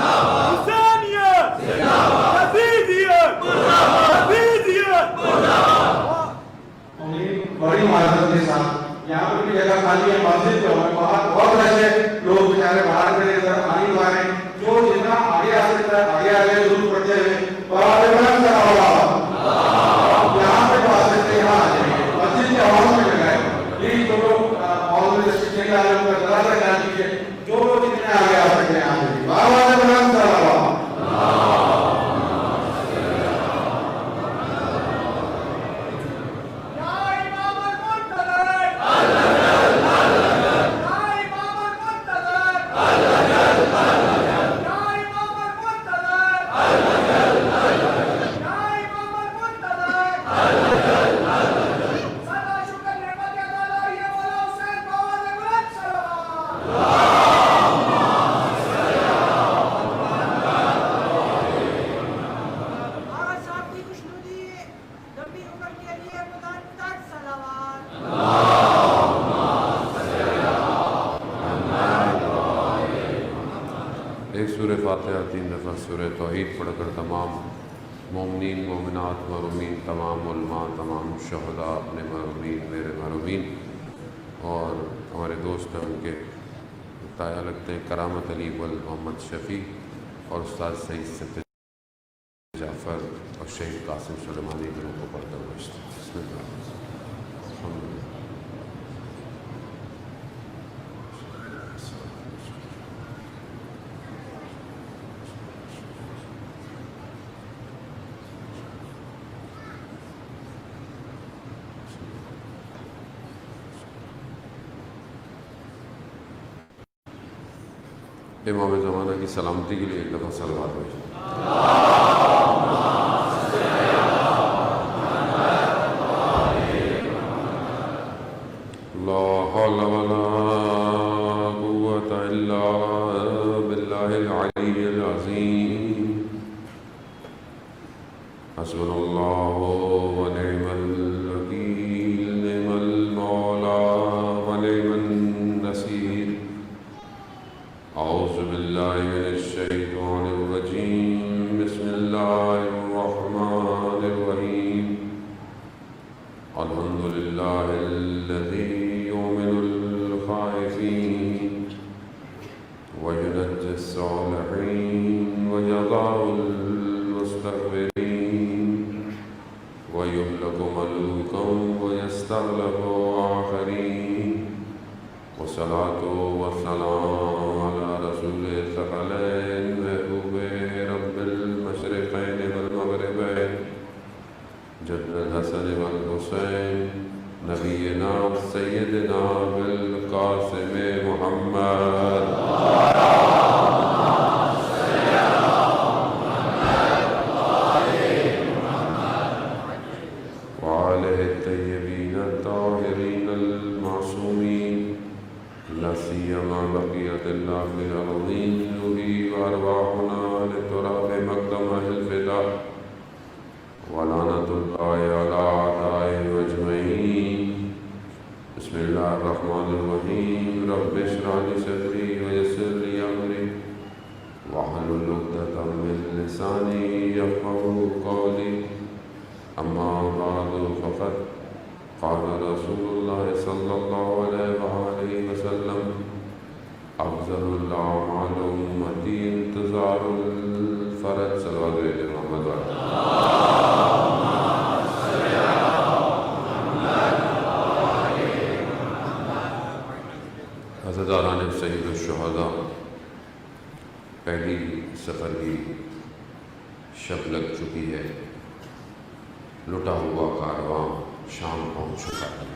حسینیت یزیدیت حفیظیت بڑی معذرت کے ساتھ یہاں پر بھی جگہ خالی ہے مسجد جو ہے وہاں بہت رش ہے لوگ بیچارے باہر کھڑے ہیں ذرا پانی لگا رہے ہیں جو جتنا آگے آ سکتا ہے آگے آگے ضرور پڑتے ہوئے یہاں پہ جو آ سکتے ہیں یہاں آ جائیں مسجد کے آواز میں جگہ ہے پلیز جو لوگ آواز میں رسٹرکشن کا لوگ کا ذرا سا خیال کیجیے جو لوگ جتنے آگے آ سکتے ہیں یہاں پہ بابا بلند صلوات سورہ فاتحہ 3 دفعہ سورہ توحید پڑھ کر تمام مومنین مومنات محرومین تمام علماء تمام شہداء اپنے محرومین میرے محرومین اور ہمارے دوست ہیں ان کے تایا لگتے ہیں کرامت علی ول محمد شفیع اور استاد سعید ست جعفر اور شہید قاسم سلیمانی کے روح کو پڑھ کر بسم اللہ الحمدللہ امام زمانہ کی سلامتی کے لیے ایک دفعہ صلوات بھیجیں لا حول ولا قوة الا باللہ العلی العظیم حسبنا اللہ ونعم الوکیل نعم المولا ونعم النصیر اعوذ باللہ من الشیطان الرجیم بسم اللہ الرحمن الرحیم الحمدللہ الذی یؤمن الخائفین وینجی الصالحین ویضع المستكبرین ویہلک ملوکا ویستخلف آخرین والصلاة والسلام على رسول الثقلین محبوب رب المشرقین والمغربین جد الحسن والحسین نبینا سیدنا بالقاسم محمد وآلہ الطیبین الطاہرین المعصومین لا سیما بقیت اللہ فی الارضین روحی وارواحنا لتراب مقدم الفدا ولعنت اللہ علی اعدائهم اجمعین بسم اللہ الرحمن الرحیم رب اشرح لی صدری ویسر لی امری واحلل عقدۃ من لسانی یفقهوا قولی اما بعد فقد قال رسول اللہ صلی اللہ علیہ وآلہ وسلم افضل الاعمال امتی انتظار الفرج صلوات علیہ محمد حضرتان سید الشہداء پہلی سفر کی شب لگ چکی ہے لٹا ہوا کارواں شام پہنچ چکا ہے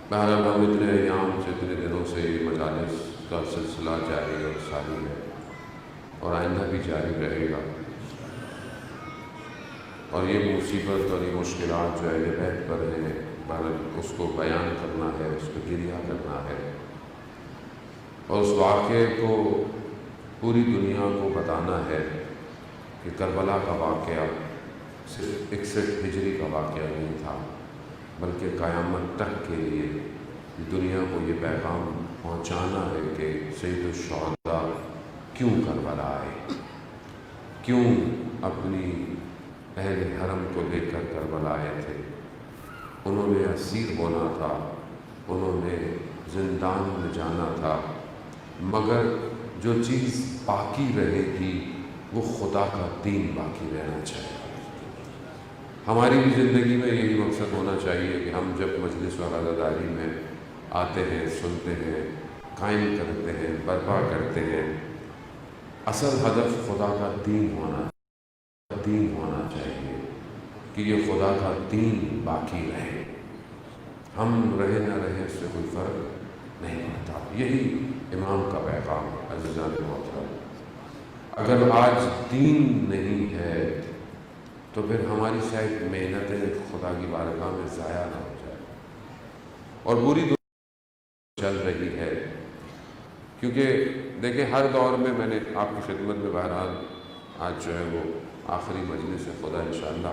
بہرحال ہم اتنے ایام سے اتنے دنوں سے مجالس کا سلسلہ جاری اور ساری ہے اور آئندہ بھی جاری رہے گا اور یہ مصیبت اور یہ مشکلات جو اہل بیت پر ہیں بہرحال اس کو بیان کرنا ہے اس کو جریہ کرنا ہے اور اس واقعے کو پوری دنیا کو بتانا ہے کہ کربلا کا واقعہ صرف 61 ہجری کا واقعہ نہیں تھا بلکہ قیامت تک کے لیے دنیا کو یہ پیغام پہنچانا ہے کہ سید الشہداء کیوں کربلا آئے، کیوں اپنی اہل حرم کو لے کر کربلا آئے تھے۔ انہوں نے اسیر ہونا تھا، انہوں نے زندان میں جانا تھا، مگر جو چیز باقی رہے گی وہ خدا کا دین باقی رہنا چاہیے۔ ہماری بھی زندگی میں یہی مقصد ہونا چاہیے کہ ہم جب مجلس و عزاداری میں آتے ہیں، سنتے ہیں، قائم کرتے ہیں، برپا کرتے ہیں، اصل ہدف خدا کا دین ہونا چاہیے کہ یہ خدا کا دین باقی رہے۔ ہم رہے نہ رہے اس سے کوئی فرق نہیں پڑتا۔ یہی امام کا پیغام ہے عزیزان محترم۔ اگر آج دین نہیں ہے تو پھر ہماری شاید محنتیں خدا کی بارگاہ میں ضائع نہ ہو جائے، اور پوری دنیا چل رہی ہے۔ کیونکہ دیکھیں ہر دور میں نے آپ کی خدمت میں بہرحال آج جو ہے وہ آخری مجلس ہے، خدا انشاءاللہ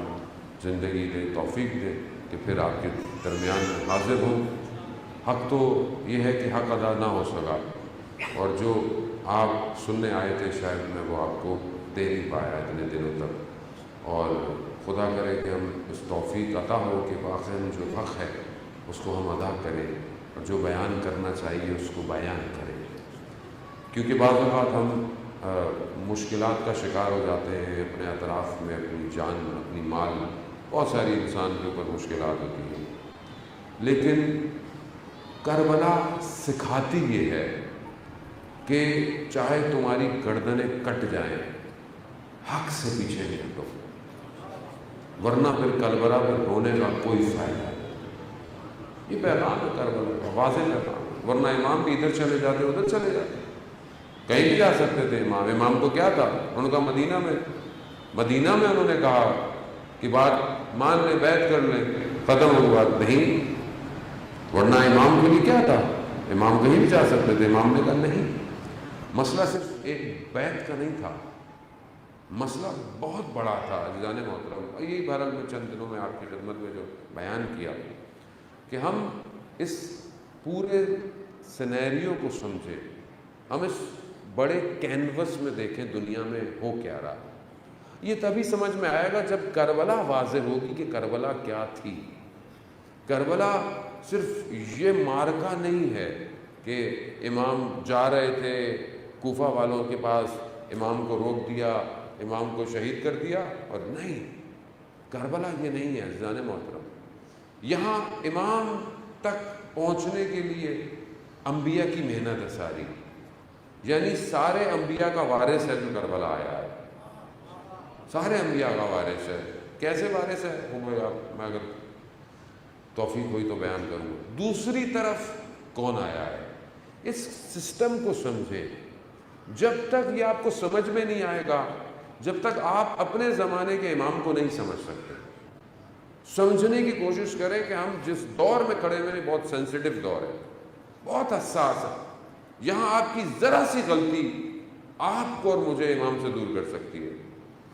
زندگی دے، توفیق دے کہ پھر آپ کے درمیان میں حاضر ہوں۔ حق تو یہ ہے کہ حق ادا نہ ہو سکا، اور جو آپ سننے آئے تھے شاید میں وہ آپ کو دے نہیں پایا اتنے دنوں تک، اور خدا کرے کہ ہم اس توفیق عطا ہو کہ واقعاً جو حق ہے اس کو ہم ادا کریں، اور جو بیان کرنا چاہیے اس کو بیان کریں۔ کیونکہ بعض اوقات ہم مشکلات کا شکار ہو جاتے ہیں اپنے اطراف میں، اپنی جان، اپنی مال، بہت ساری انسان کے اوپر مشکلات ہوتی ہیں، لیکن کربلا سکھاتی یہ ہے کہ چاہے تمہاری گردنیں کٹ جائیں، حق سے پیچھے نہیں ہٹو، ورنہ پھر کربلا پر رونے کا کوئی فائدہ نہیں۔ یہ پیغام ہے کربلا کا، واضح پیغام، ورنہ امام بھی ادھر چلے جاتے ادھر چلے جاتے، کہیں بھی جا سکتے تھے۔ امام کو کیا تھا، انہوں نے کہا مدینہ میں انہوں نے کہا کہ بات مان لیں، بیعت کر لیں، ختم ہو بات نہیں، ورنہ امام کے لیے کیا تھا، امام کہیں بھی جا سکتے تھے، امام نے کہا نہیں۔ مسئلہ صرف ایک بیعت کا نہیں تھا، مسئلہ بہت بڑا تھا عزیزان محترم۔ یہی بہرحال میں چند دنوں میں آپ کی خدمت میں جو بیان کیا کہ ہم اس پورے سینیریو کو سمجھیں، ہم اس بڑے کینوس میں دیکھیں دنیا میں ہو کیا رہا۔ یہ تبھی سمجھ میں آئے گا جب کربلا واضح ہوگی کہ کربلا کیا تھی۔ کربلا صرف یہ مارکہ نہیں ہے کہ امام جا رہے تھے کوفہ والوں کے پاس، امام کو روک دیا، امام کو شہید کر دیا، اور نہیں، کربلا یہ نہیں ہے عزیزان محترم۔ یہاں امام تک پہنچنے کے لیے انبیاء کی محنت ہے ساری، یعنی سارے انبیاء کا وارث ہے جو کربلا آیا ہے، سارے انبیاء کا وارث ہے۔ کیسے وارث ہے وہ میں اگر توفیق ہوئی تو بیان کروں۔ دوسری طرف کون آیا ہے، اس سسٹم کو سمجھے۔ جب تک یہ آپ کو سمجھ میں نہیں آئے گا، جب تک آپ اپنے زمانے کے امام کو نہیں سمجھ سکتے۔ سمجھنے کی کوشش کریں کہ ہم جس دور میں کھڑے ہوئے ہیں بہت سینسیٹیو دور ہے، بہت حساس ہے۔ یہاں آپ کی ذرا سی غلطی آپ کو اور مجھے امام سے دور کر سکتی ہے،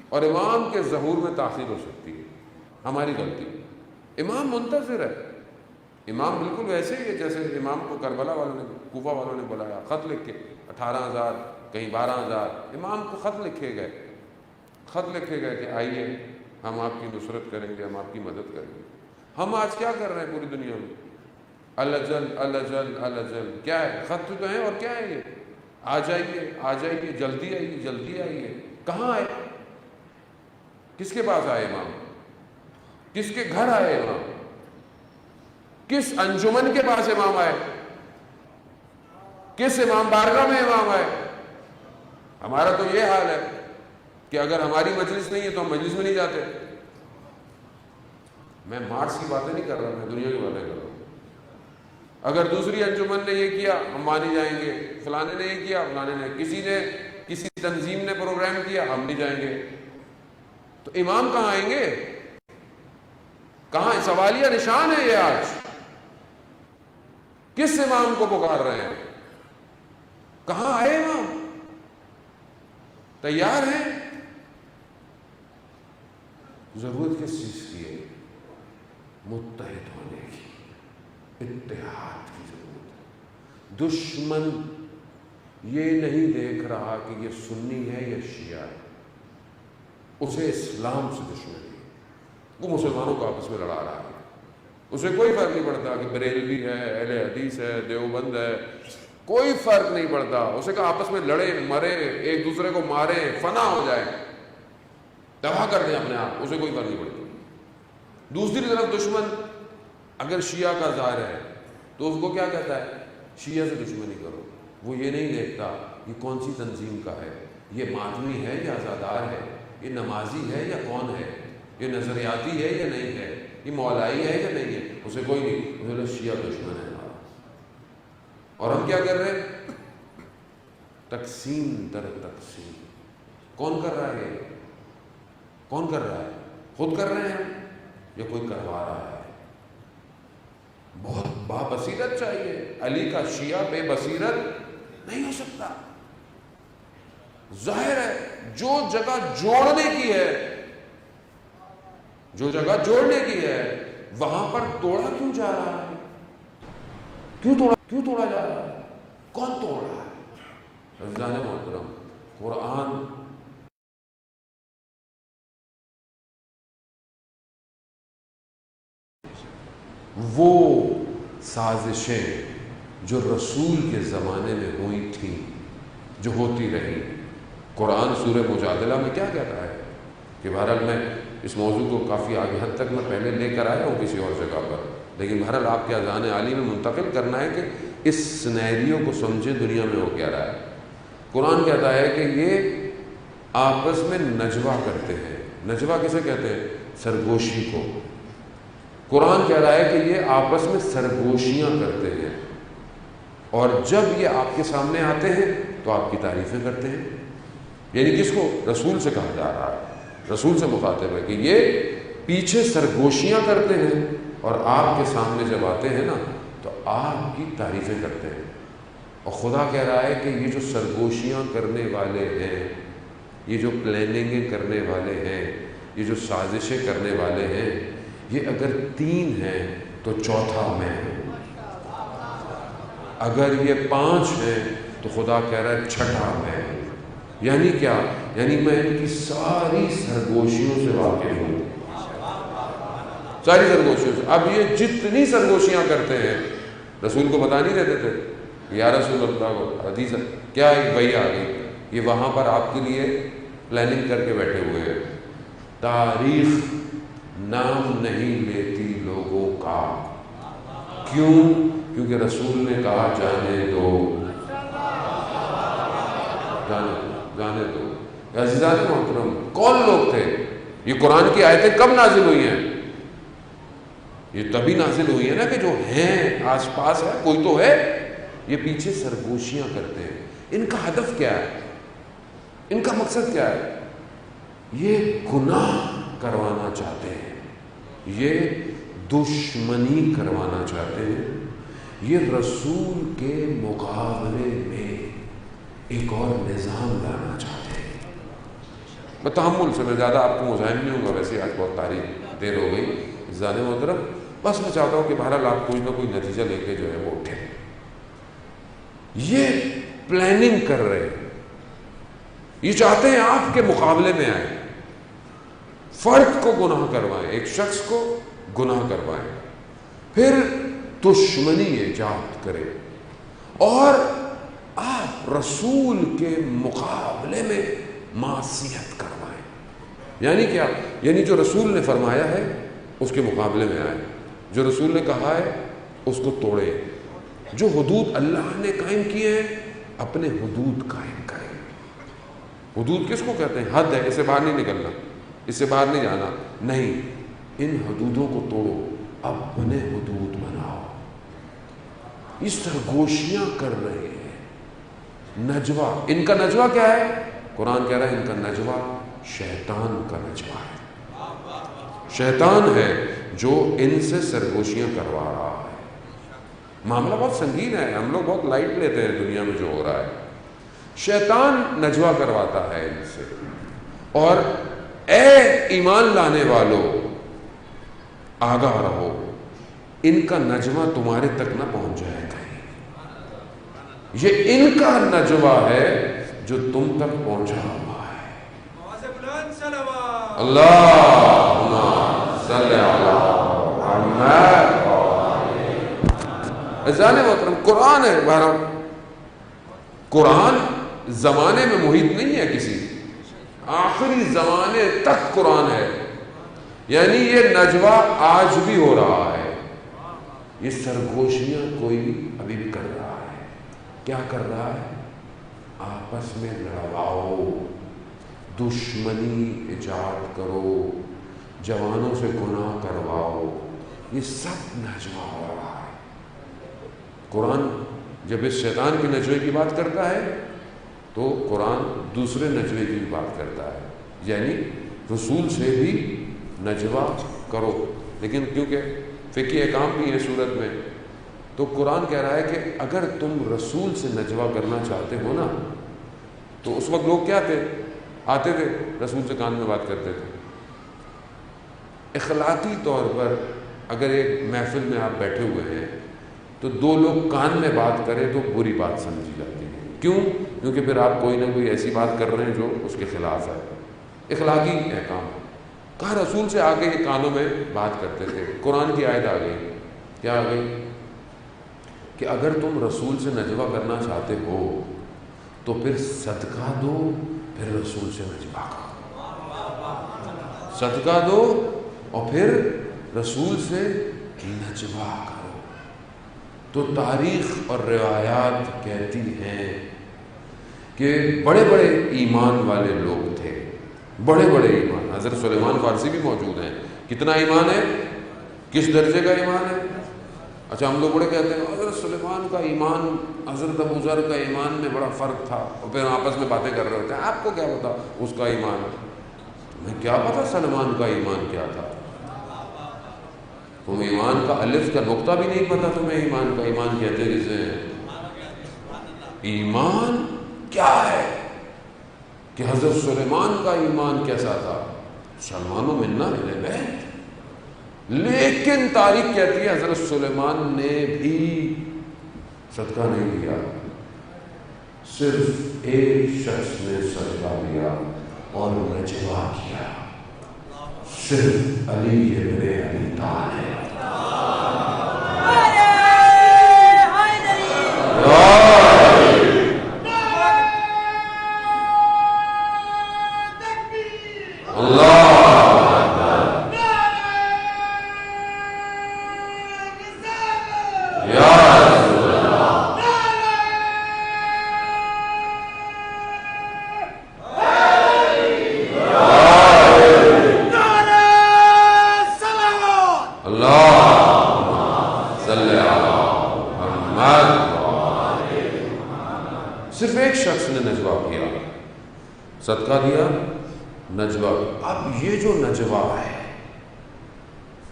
اور امام کے ظہور میں تاخیر ہو سکتی ہے ہماری غلطی۔ امام منتظر ہے، امام بالکل ویسے ہی ہے جیسے امام کو کربلا والوں نے، کوفہ والوں نے بلایا، خط لکھ کے 18,000 کہیں 12,000 امام کو خط لکھے گئے کہ آئیے ہم آپ کی نصرت کریں گے، ہم آپ کی مدد کریں گے۔ ہم آج کیا کر رہے ہیں پوری دنیا میں؟ الجل کیا ہے، خط تو ہیں، اور کیا ہے یہ، آ جائیے، جلدی آئیے۔ کہاں آئے، کس کے پاس آئے امام، کس کے گھر آئے امام، کس انجمن کے پاس امام آئے، کس امام بارگاہ میں امام آئے؟ ہمارا تو یہ حال ہے کہ اگر ہماری مجلس نہیں ہے تو ہم مجلس میں نہیں جاتے۔ میں مارس کی باتیں نہیں کر رہا، میں دنیا کی باتیں کر رہا ہوں۔ اگر دوسری انجمن نے یہ کیا ہم مانے جائیں گے، فلانے نے یہ کیا، فلانے نے، کسی تنظیم نے پروگرام کیا ہم نہیں جائیں گے۔ تو امام کہاں آئیں گے؟ کہاں؟ سوالیہ نشان ہے یہ آج۔ کس امام کو پکار رہے ہیں؟ کہاں آئے امام؟ تیار ہیں؟ ضرورت کس چیز کی ہے؟ متحد ہونے کی، اتحاد کی ضرورت ہے۔ دشمن یہ نہیں دیکھ رہا کہ یہ سنی ہے یا شیعہ ہے، اسے اسلام سے دشمنی ہے، وہ مسلمانوں کو آپس میں لڑا رہا ہے، اسے کوئی فرق نہیں پڑتا کہ بریلوی ہے، اہل حدیث ہے، دیوبند ہے، کوئی فرق نہیں پڑتا، اسے کہ آپس میں لڑے مرے، ایک دوسرے کو مارے، فنا ہو جائے، تباہ کر دیں اپنے آپ، اسے کوئی فرق نہیں پڑتا۔ دوسری طرف دشمن اگر شیعہ کا ظاہر ہے تو اس کو کیا کہتا ہے؟ شیعہ سے دشمنی کرو۔ وہ یہ نہیں دیکھتا یہ کون سی تنظیم کا ہے، یہ ماتمی ہے یا عزادار ہے، یہ نمازی ہے یا کون ہے، یہ نظریاتی ہے یا نہیں ہے، یہ مولائی ہے یا نہیں ہے، اسے کوئی نہیں، اسے شیعہ دشمن ہے ہمارا۔ اور ہم کیا کر رہے ہیں؟ تقسیم در تقسیم۔ کون کر رہا ہے؟ کون کر رہا ہے؟ خود کر رہے ہیں یا کوئی کروا رہا ہے؟ بہت بابصیرت چاہیے۔ علی کا شیعہ بے بصیرت نہیں ہو سکتا۔ ظاہر ہے جو جگہ جوڑنے کی ہے، جو جگہ جوڑنے کی ہے وہاں پر توڑا کیوں جا رہا ہے؟ کیوں توڑا جا رہا ہے؟ کون توڑ رہا ہے؟ عزیزان محترم، قرآن وہ سازشیں جو رسول کے زمانے میں ہوئی تھیں، جو ہوتی رہی۔ قرآن سورہ مجادلہ میں کیا کہتا ہے کہ بہرحال میں اس موضوع کو کافی آگے حد تک میں پہلے لے کر آیا ہوں کسی اور جگہ پر، لیکن بہرحال آپ کے اذان عالی میں منتقل کرنا ہے کہ اس سینیریو کو سمجھے دنیا میں ہو کیا رہا ہے۔ قرآن کہتا ہے کہ یہ آپس میں نجوہ کرتے ہیں۔ نجوہ کسے کہتے ہیں؟ سرگوشی کو۔ قرآن کہہ رہا ہے کہ یہ آپس میں سرگوشیاں کرتے ہیں، اور جب یہ آپ کے سامنے آتے ہیں تو آپ کی تعریفیں کرتے ہیں۔ یعنی کس کو؟ رسول سے کہا جا رہا ہے، رسول سے مخاطب ہے کہ یہ پیچھے سرگوشیاں کرتے ہیں اور آپ کے سامنے جب آتے ہیں نا تو آپ کی تعریفیں کرتے ہیں۔ اور خدا کہہ رہا ہے کہ یہ جو سرگوشیاں کرنے والے ہیں، یہ جو پلاننگیں کرنے والے ہیں، یہ جو سازشیں کرنے والے ہیں، یہ اگر 3 ہیں تو چوتھا میں ہوں، اگر یہ 5 ہیں تو خدا کہہ رہا ہے چھٹا میں ہوں۔ یعنی کیا؟ یعنی میں ان کی ساری سرگوشیوں سے واقف ہوں، ساری سرگوشیوں سے۔ اب یہ جتنی سرگوشیاں کرتے ہیں رسول کو بتا نہیں دیتے تھے، یا رسول اللہ کو حدیث کیا ایک بھائی آ گئی، یہ وہاں پر آپ کے لیے پلاننگ کر کے بیٹھے ہوئے ہیں، تاریخ نام نہیں لیتی لوگوں کا۔ کیوں؟ کیونکہ رسول نے کہا جانے دو، جانے دو۔ عزیزان محترم، کون لوگ تھے؟ یہ قرآن کی آیتیں کب نازل ہوئی ہیں؟ یہ تبھی نازل ہوئی ہے نا کہ جو ہیں آس پاس ہے، کوئی تو ہے، یہ پیچھے سرگوشیاں کرتے ہیں۔ ان کا ہدف کیا ہے؟ ان کا مقصد کیا ہے؟ یہ گناہ کروانا چاہتے ہیں، یہ دشمنی کروانا چاہتے ہیں، یہ رسول کے مقابلے میں ایک اور نظام لانا چاہتے ہیں۔ میں تحمل سے، میں زیادہ آپ کو مزاحم نہیں ہوں گا، ویسے آج بہت تاریخ دیر ہو گئی زیادہ محترم، بس میں چاہتا ہوں کہ بہرحال آپ کوئی نہ کوئی نتیجہ لے کے جو ہے وہ اٹھیں۔ یہ پلاننگ کر رہے ہیں، یہ چاہتے ہیں آپ کے مقابلے میں آئیں، فرد کو گناہ کروائیں، ایک شخص کو گناہ کروائیں، پھر دشمنی ایجاد کریں اور آپ رسول کے مقابلے میں معصیت کروائیں۔ یعنی کیا؟ یعنی جو رسول نے فرمایا ہے اس کے مقابلے میں آئیں، جو رسول نے کہا ہے اس کو توڑیں، جو حدود اللہ نے قائم کیے ہیں اپنے حدود قائم کریں۔ حدود کس کو کہتے ہیں؟ حد ہے، اس سے باہر نہیں نکلنا، اس سے باہر نہیں جانا، نہیں، ان حدودوں کو توڑو، اپنے حدود بناؤ۔ اس سرگوشیاں کر رہے ہیں، نجوہ۔ ان کا نجوہ کیا ہے؟ قرآن کہہ رہا ہے ان کا نجوہ شیطان کا نجوہ ہے، شیطان ہے جو ان سے سرگوشیاں کروا رہا ہے۔ معاملہ بہت سنگین ہے، ہم لوگ بہت لائٹ لیتے ہیں دنیا میں جو ہو رہا ہے۔ شیطان نجوہ کرواتا ہے ان سے، اور اے ایمان لانے والو آگاہ رہو، ان کا نجوہ تمہارے تک نہ پہنچ جائے گا۔ یہ ان کا نجوہ ہے جو تم تک پہنچا ہوا ہے۔ اللہم صلی علی محمد۔ عزیزان محترم، قرآن ہے، بہرحال قرآن زمانے میں محیط نہیں ہے کسی، آخری زمانے تک قرآن ہے، یعنی یہ نجوہ آج بھی ہو رہا ہے، یہ سرگوشیاں کوئی ابھی بھی کر رہا ہے۔ کیا کر رہا ہے؟ آپس میں لڑواؤ، دشمنی ایجاد کرو، جوانوں سے گناہ کرواؤ، یہ سب نجوہ ہو رہا ہے۔ قرآن جب اس شیطان کے نجوے کی بات کرتا ہے تو قرآن دوسرے نجوے کی بھی بات کرتا ہے، یعنی رسول سے بھی نجوہ کرو، لیکن کیونکہ فقہی احکام بھی ہے صورت میں، تو قرآن کہہ رہا ہے کہ اگر تم رسول سے نجوہ کرنا چاہتے ہو نا، تو اس وقت لوگ کیا تھے؟ آتے تھے رسول سے کان میں بات کرتے تھے۔ اخلاقی طور پر اگر ایک محفل میں آپ بیٹھے ہوئے ہیں تو دو لوگ کان میں بات کریں تو بری بات سمجھی جاتی ہے۔ کیوں؟ کیونکہ پھر آپ کوئی نہ کوئی ایسی بات کر رہے ہیں جو اس کے خلاف ہے۔ اخلاقی احکام کہا رسول سے آگے یہ کانوں میں بات کرتے تھے۔ قرآن کی آیت آ گئی، کیا آ گئی؟ کہ اگر تم رسول سے نجوہ کرنا چاہتے ہو تو پھر صدقہ دو، پھر رسول سے نجوہ کرو۔ صدقہ دو اور پھر رسول سے نجوہ کرو۔ تو تاریخ اور روایات کہتی ہیں کہ بڑے بڑے ایمان والے لوگ تھے، بڑے بڑے ایمان۔ حضرت سلیمان فارسی بھی موجود ہیں۔ کتنا ایمان ہے؟ کس درجے کا ایمان ہے؟ اچھا ہم لوگ بڑے کہتے ہیں حضرت سلیمان کا ایمان حضرت ابو ذر کا ایمان میں بڑا فرق تھا، اور پھر آپس میں باتیں کر رہے ہوتے ہیں آپ کو کیا پتا اس کا ایمان، تمہیں کیا پتا سلمان کا ایمان کیا تھا؟ تم ایمان کا الف کا نقطہ بھی نہیں پتا تمہیں ایمان کا۔ ایمان کہتے کسے ہیں؟ ایمان کیا ہے کہ حضرت سلیمان کا ایمان کیسا تھا؟ سلمان و منا بیت، لیکن تاریخ کہتی ہے حضرت سلیمان نے بھی صدقہ نہیں دیا، صرف ایک شخص نے صدقہ دیا اور نجوہ کیا، صرف علی ابن ابی طالب۔ صرف ایک شخص نے نجوہ کیا، صدقہ دیا، نجوہ۔ اب یہ جو نجوہ ہے،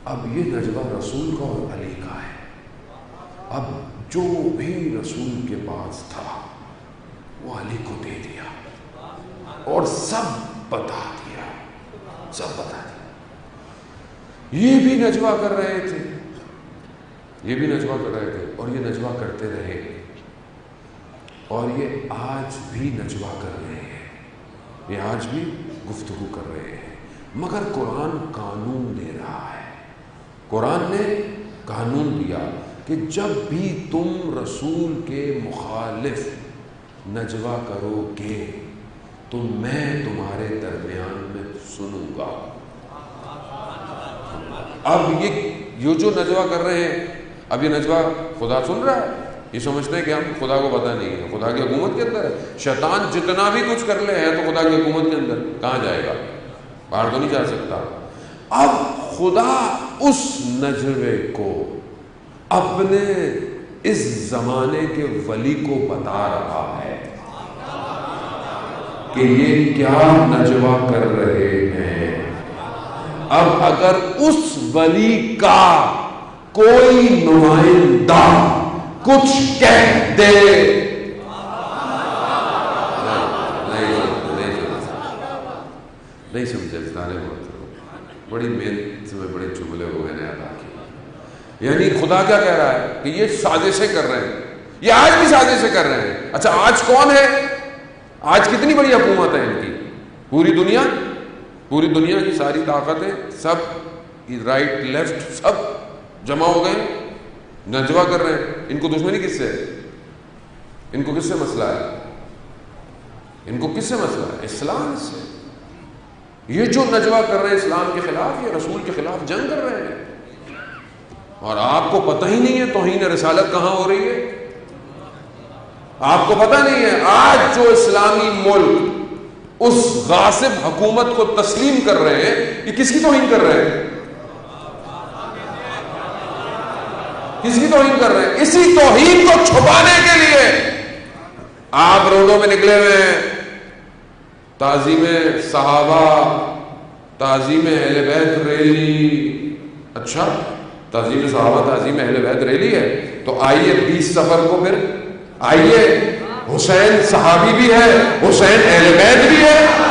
اب یہ نجوہ رسول کا اور علی کا ہے۔ اب جو بھی رسول کے پاس تھا وہ علی کو دے دیا اور سب بتا دیا، سب بتا دیا۔ یہ بھی نجوہ کر رہے تھے، یہ بھی نجوہ کر رہے تھے، اور یہ نجوہ کرتے رہے، اور یہ آج بھی نجوہ کر رہے ہیں، یہ آج بھی گفتگو کر رہے ہیں، مگر قرآن قانون دے رہا ہے۔ قرآن نے قانون دیا کہ جب بھی تم رسول کے مخالف نجوہ کرو گے تو میں تمہارے درمیان میں سنوں گا۔ اب یہ جو نجوہ کر رہے ہیں، اب یہ نجوہ خدا سن رہا ہے، یہ سمجھتے ہیں کہ ہم خدا کو پتہ نہیں ہے، خدا کی حکومت کے اندر ہے، شیطان جتنا بھی کچھ کر لے ہے تو خدا کی حکومت کے اندر کہاں جائے گا، باہر تو نہیں جا سکتا۔ اب خدا اس نجوے کو اپنے اس زمانے کے ولی کو بتا رہا ہے کہ یہ کیا نجوہ کر رہے ہیں۔ اب اگر اس ولی کا کوئی نمائندہ کچھ کہہ دے، نہیں سمجھے، بڑی محنت میں بڑے جملے ہو گئے نے ادا کی۔ یعنی خدا کیا کہہ رہا ہے کہ یہ سازشیں کر رہے ہیں، یہ آج بھی سازشیں کر رہے ہیں. اچھا آج کون ہے؟ آج کتنی بڑی حکومت ہے ان کی؟ پوری دنیا کی ساری طاقتیں سب رائٹ لیفٹ سب جمع ہو گئے, نجوا کر رہے ہیں. ان کو دشمنی کس سے ہے؟ ان کو کس سے مسئلہ ہے؟ ان کو کس سے مسئلہ ہے؟ اسلام سے. یہ جو نجوا کر رہے ہیں اسلام کے خلاف, یہ رسول کے خلاف جنگ کر رہے ہیں, اور آپ کو پتہ ہی نہیں ہے توہین رسالت کہاں ہو رہی ہے. آپ کو پتہ نہیں ہے آج جو اسلامی ملک اس غاصب حکومت کو تسلیم کر رہے ہیں, یہ کس کی توہین کر رہے ہیں؟ کس کی توہین کر رہے ہیں؟ اسی توہین کو چھپانے کے لیے آپ روڈوں میں نکلے ہوئے ہیں. تعظیم صحابہ, تعظیم اہل بیت ریلی. اچھا تعظیم صحابہ, تعظیم اہل بیت ریلی ہے, تو آئیے 20 سفر کو پھر آئیے, حسین صحابی بھی ہے, حسین اہل بیت بھی ہے.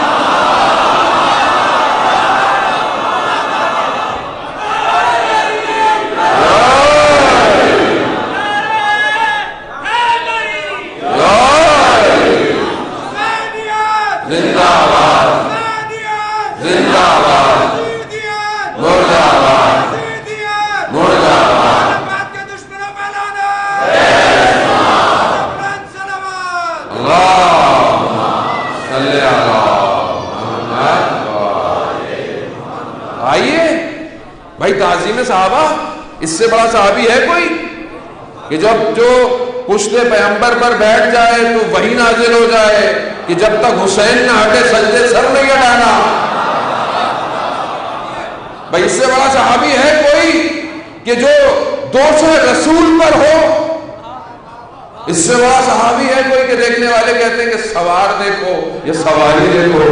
صحابہ اس سے بڑا صحابی ہے کوئی کہ جب جو پشت پیغمبر پر بیٹھ جائے تو وہی نازل ہو جائے کہ جب تک حسین نہ ہٹے سجدے سر نہیں ہٹانا. بھائی اس سے بڑا صحابی ہے کوئی کہ جو دوست رسول پر ہو؟ اس سے بڑا صحابی ہے کوئی کہ دیکھنے والے کہتے ہیں کہ سوار دیکھو یا سواری دیکھو؟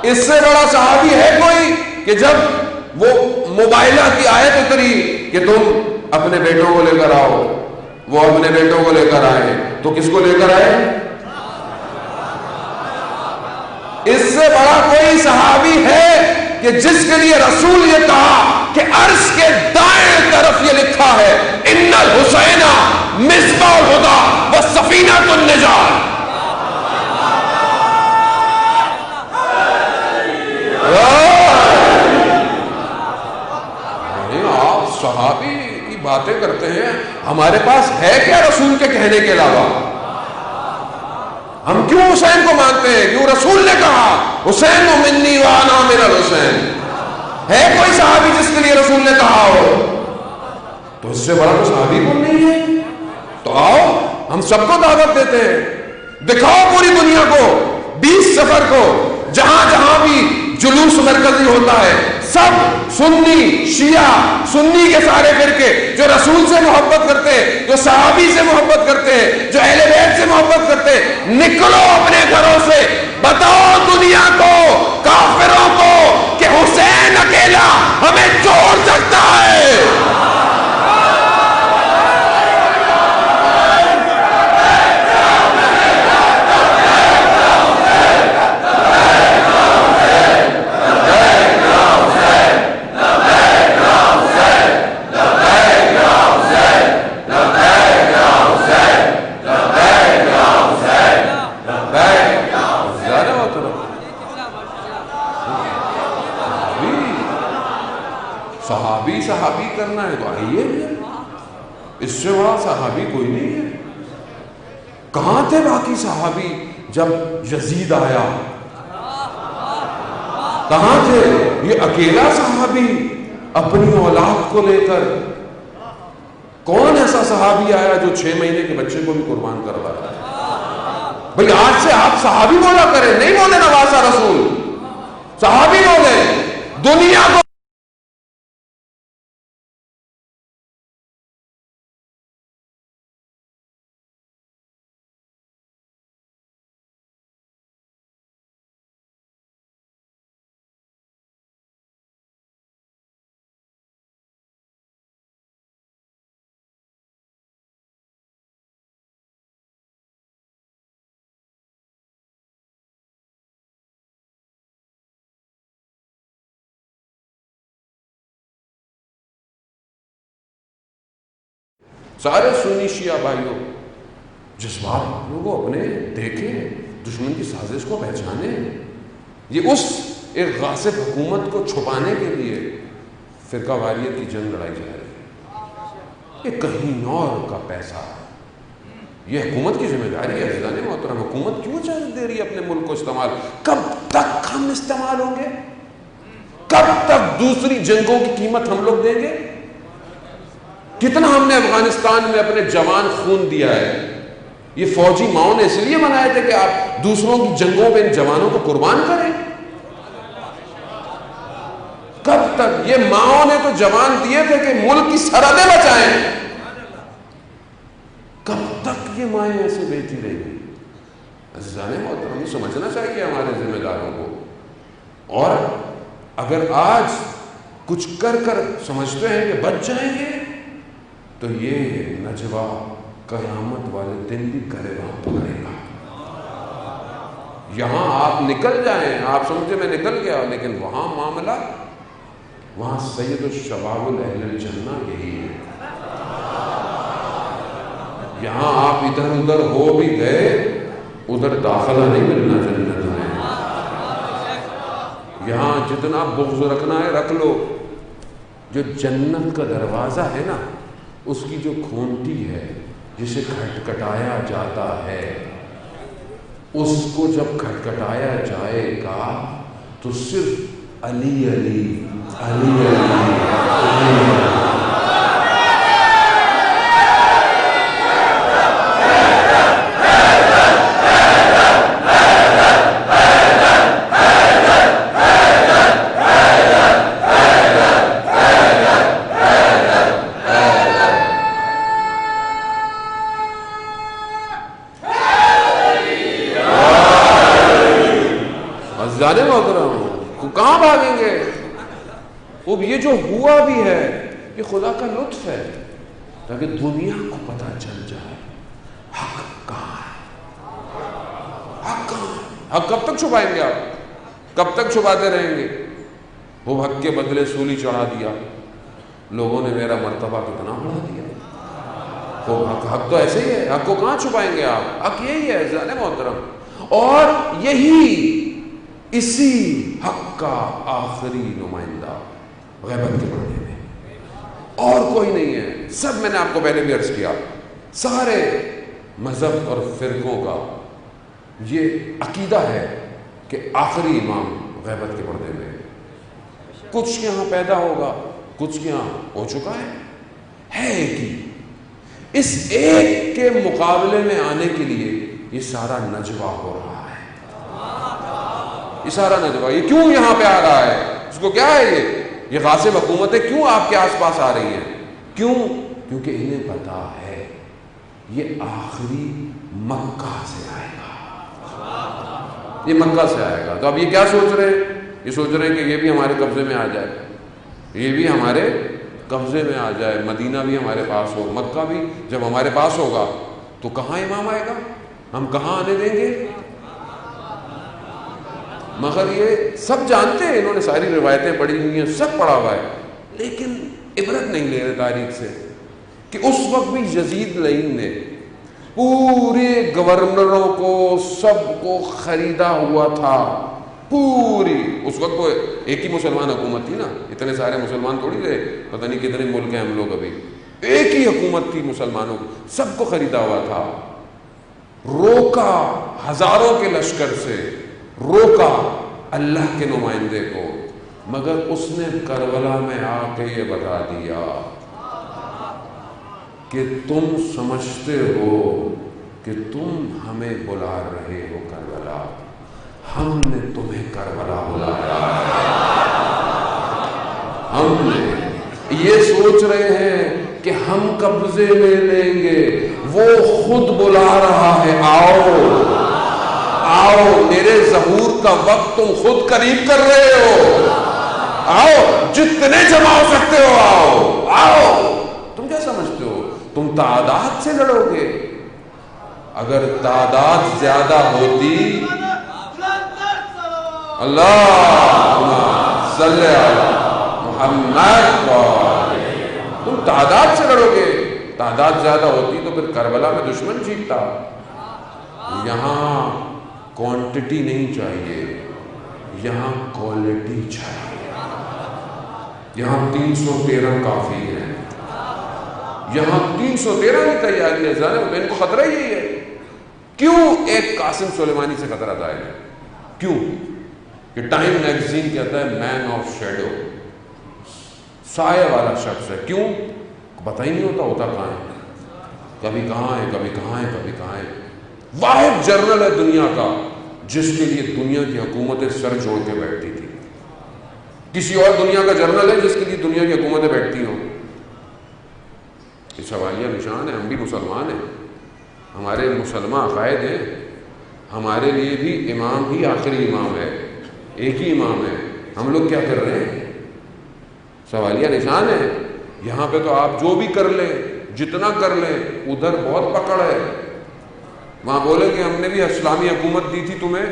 اس سے بڑا صحابی ہے کوئی کہ جب وہ موبائلہ کی آیت اتری کہ تم اپنے بیٹوں کو لے کر آؤ, وہ اپنے بیٹوں کو لے کر آئے, تو کس کو لے کر آئے؟ اس سے بڑا کوئی صحابی ہے کہ جس کے لیے رسول یہ کہا کہ عرش کے دائیں طرف یہ لکھا ہے ان الحسین مصباح الہدی و سفینۃ النجات. صحابی کی باتیں کرتے ہیں, ہمارے پاس ہے کیا رسول کے کہنے کے علاوہ؟ ہم کیوں حسین کو مانتے ہیں؟ کیوں رسول نے کہا حسین منی وانا من الحسین. ہے کوئی صحابی جس کے لیے رسول نے کہا ہو؟ تو اس سے بڑا تو صحابی کون نہیں ہے. تو آؤ ہم سب کو دعوت دیتے ہیں, دکھاؤ پوری دنیا کو 20 سفر کو, جہاں جہاں بھی جلوس مرکزی ہوتا ہے سب سنی شیعہ, سنی کے سارے فرقے جو رسول سے محبت کرتے ہیں, جو صحابی سے محبت کرتے ہیں, جو اہل بیت سے محبت کرتے ہیں, نکلو اپنے گھروں سے, بتاؤ دنیا کو, کافروں کو کہ حسین اکیلا ہمیں چھوڑ سکتا ہے. صحابی کرنا ہے تو آئیے, اس سے بڑا صحابی کوئی نہیں ہے. کہاں تھے باقی صحابی جب یزید آیا؟ کہاں تھے؟ یہ اکیلا صحابی اپنی اولاد کو لے کر, کون ایسا صحابی آیا جو 6 مہینے کے بچے کو بھی قربان کر رہا ہے؟ بھئی آج سے آپ صحابی بولا کریں, نہیں بولے نواسہ رسول, صحابی بولے. دنیا کو سارے سنی شیعہ بھائیوں، جذبات لوگوں اپنے دیکھیں، دشمن کی سازش کو پہچانیں. یہ اس ایک غاصب حکومت کو چھپانے کے لیے فرقہ واریت کی جنگ لڑائی جا رہی ہے. یہ کہیں اور کا پیسہ ہے. یہ حکومت کی ذمہ داری ہے. عزیزان محترم، حکومت کیوں اجازت دے رہی ہے اپنے ملک کو استعمال؟ کب تک ہم استعمال ہوں گے؟ کب تک دوسری جنگوں کی قیمت ہم لوگ دیں گے؟ کتنا ہم نے افغانستان میں اپنے جوان خون دیا ہے. یہ فوجی ماؤں نے اس لیے بنائے تھے کہ آپ دوسروں کی جنگوں میں ان جوانوں کو قربان کریں. کب تک؟ یہ ماؤں نے تو جوان دیے تھے کہ ملک کی سرحدیں بچائیں. کب تک یہ مائیں ایسے بیٹھی رہیں گی؟ عزیزان محترم، سمجھنا چاہیے ہمارے ذمہ داروں کو. اور اگر آج کچھ کر سمجھتے ہیں کہ بچ جائیں گے تو یہ نجوا قیامت والے دن بھی گریباں پکڑے گا. یہاں آپ نکل جائیں، آپ سمجھے میں نکل گیا، لیکن وہاں معاملہ، وہاں سید الشباب اہل الجنہ یہی ہے. یہاں آپ ادھر ادھر ہو بھی گئے، ادھر داخلہ نہیں ملنا جنت میں. یہاں جتنا بغض رکھنا ہے رکھ لو. جو جنت کا دروازہ ہے نا، اس کی جو کھونٹی ہے جسے کھٹکھٹایا جاتا ہے، اس کو جب کھٹکھٹایا جائے گا تو صرف علی علی علی علی, علی جانے محترم کہاں بھاگیں گے؟ اب یہ جو ہوا بھی ہے یہ خدا کا لطف ہے تاکہ دنیا کو پتہ چل جائے حق کہاں ہے. حق کہاں ہے؟ حق کب تک چھپائیں گے آپ؟ کب تک چھپاتے رہیں گے؟ وہ حق کے بدلے سولی چڑھا دیا، لوگوں نے میرا مرتبہ کتنا بڑھا دیا. تو حق تو ایسے ہی ہے. حق کو کہاں چھپائیں گے آپ؟ حق یہی ہے جانے محترم. اور یہی اسی حق کا آخری نمائندہ غیبت کے پردے میں اور کوئی نہیں ہے. سب میں نے آپ کو پہلے بھی عرض کیا، سارے مذہب اور فرقوں کا یہ عقیدہ ہے کہ آخری امام غیبت کے پردے میں. کچھ یہاں پیدا ہوگا، کچھ یہاں ہو چکا ہے ایک ہی. اس ایک کے مقابلے میں آنے کے لیے یہ سارا نجوا ہو رہا ہے. یہ سارا نجوا یہ کیوں یہاں پہ آ رہا ہے؟ اس کو کیا ہے؟ یہ غاصب حکومتیں کیوں آپ کے آس پاس آ رہی ہیں؟ کیوں؟ کیونکہ انہیں پتا ہے یہ آخری مکہ سے آئے گا. یہ مکہ سے آئے گا. تو اب یہ کیا سوچ رہے ہیں؟ یہ سوچ رہے ہیں کہ یہ بھی ہمارے قبضے میں آ جائے، یہ بھی ہمارے قبضے میں آ جائے، مدینہ بھی ہمارے پاس ہو، مکہ بھی جب ہمارے پاس ہوگا تو کہاں امام آئے گا؟ ہم کہاں آنے دیں گے؟ مگر یہ سب جانتے ہیں، انہوں نے ساری روایتیں پڑھی ہوئی ہیں، سب پڑھا ہوا ہے، لیکن عبرت نہیں لے رہے تاریخ سے کہ اس وقت بھی یزید لعین نے پورے گورنروں کو سب کو خریدا ہوا تھا. پوری اس وقت تو ایک ہی مسلمان حکومت تھی نا، اتنے سارے مسلمان تھوڑی تھے، پتہ نہیں کتنے ملک ہیں ہم لوگ. ابھی ایک ہی حکومت تھی مسلمانوں کی، سب کو خریدا ہوا تھا. روکا ہزاروں کے لشکر سے، روکا اللہ کے نمائندے کو، مگر اس نے کربلا میں آ کے یہ بتا دیا کہ تم سمجھتے ہو کہ تم ہمیں بلا رہے ہو کربلا، ہم نے تمہیں کربلا بلایا. ہم نے یہ سوچ رہے ہیں کہ ہم قبضے میں لیں گے، وہ خود بلا رہا ہے آؤ آؤ، میرے ظہور کا وقت تم خود قریب کر رہے ہو، آؤ جتنے جمع ہو سکتے ہو آؤ آؤ. تم کیا سمجھتے ہو تم تعداد سے لڑو گے؟ اگر تعداد زیادہ ہوتی، اللہم صلی علی محمد، تم تعداد سے لڑو گے. تعداد زیادہ ہوتی تو پھر کربلا میں دشمن جیتتا. یہاں کوانٹٹی نہیں چاہیے, یہاں کوالٹی چاہیے. یہاں 313 کافی ہے. یہاں 313 کی تیاری ہے. ظاہر ان کو خطرہ یہی ہے. کیوں ایک قاسم سلیمانی سے خطرہ تھا ہے؟ کیوں کہ ٹائم میگزین کہتا ہے مین آف شیڈو, سایہ والا شخص ہے. کیوں پتہ ہی نہیں ہوتا کہاں ہے, کبھی کہاں ہے, کبھی کہاں ہے, کبھی کہاں ہے. واحد جرنل ہے دنیا کا جس کے لیے دنیا کی حکومتیں سر جوڑ کے بیٹھتی تھی. کسی اور دنیا کا جرنل ہے جس کے لیے دنیا کی حکومتیں بیٹھتی ہوں؟ یہ سوالیہ نشان ہے. ہم بھی مسلمان ہیں, ہمارے مسلمان عقائد ہیں. ہمارے لیے بھی امام ہی آخری امام ہے, ایک ہی امام ہے. ہم لوگ کیا کر رہے ہیں؟ سوالیہ نشان ہے. یہاں پہ تو آپ جو بھی کر لیں, جتنا کر لیں, ادھر بہت پکڑ ہے. وہاں بولے کہ ہم نے بھی اسلامی حکومت دی تھی تمہیں,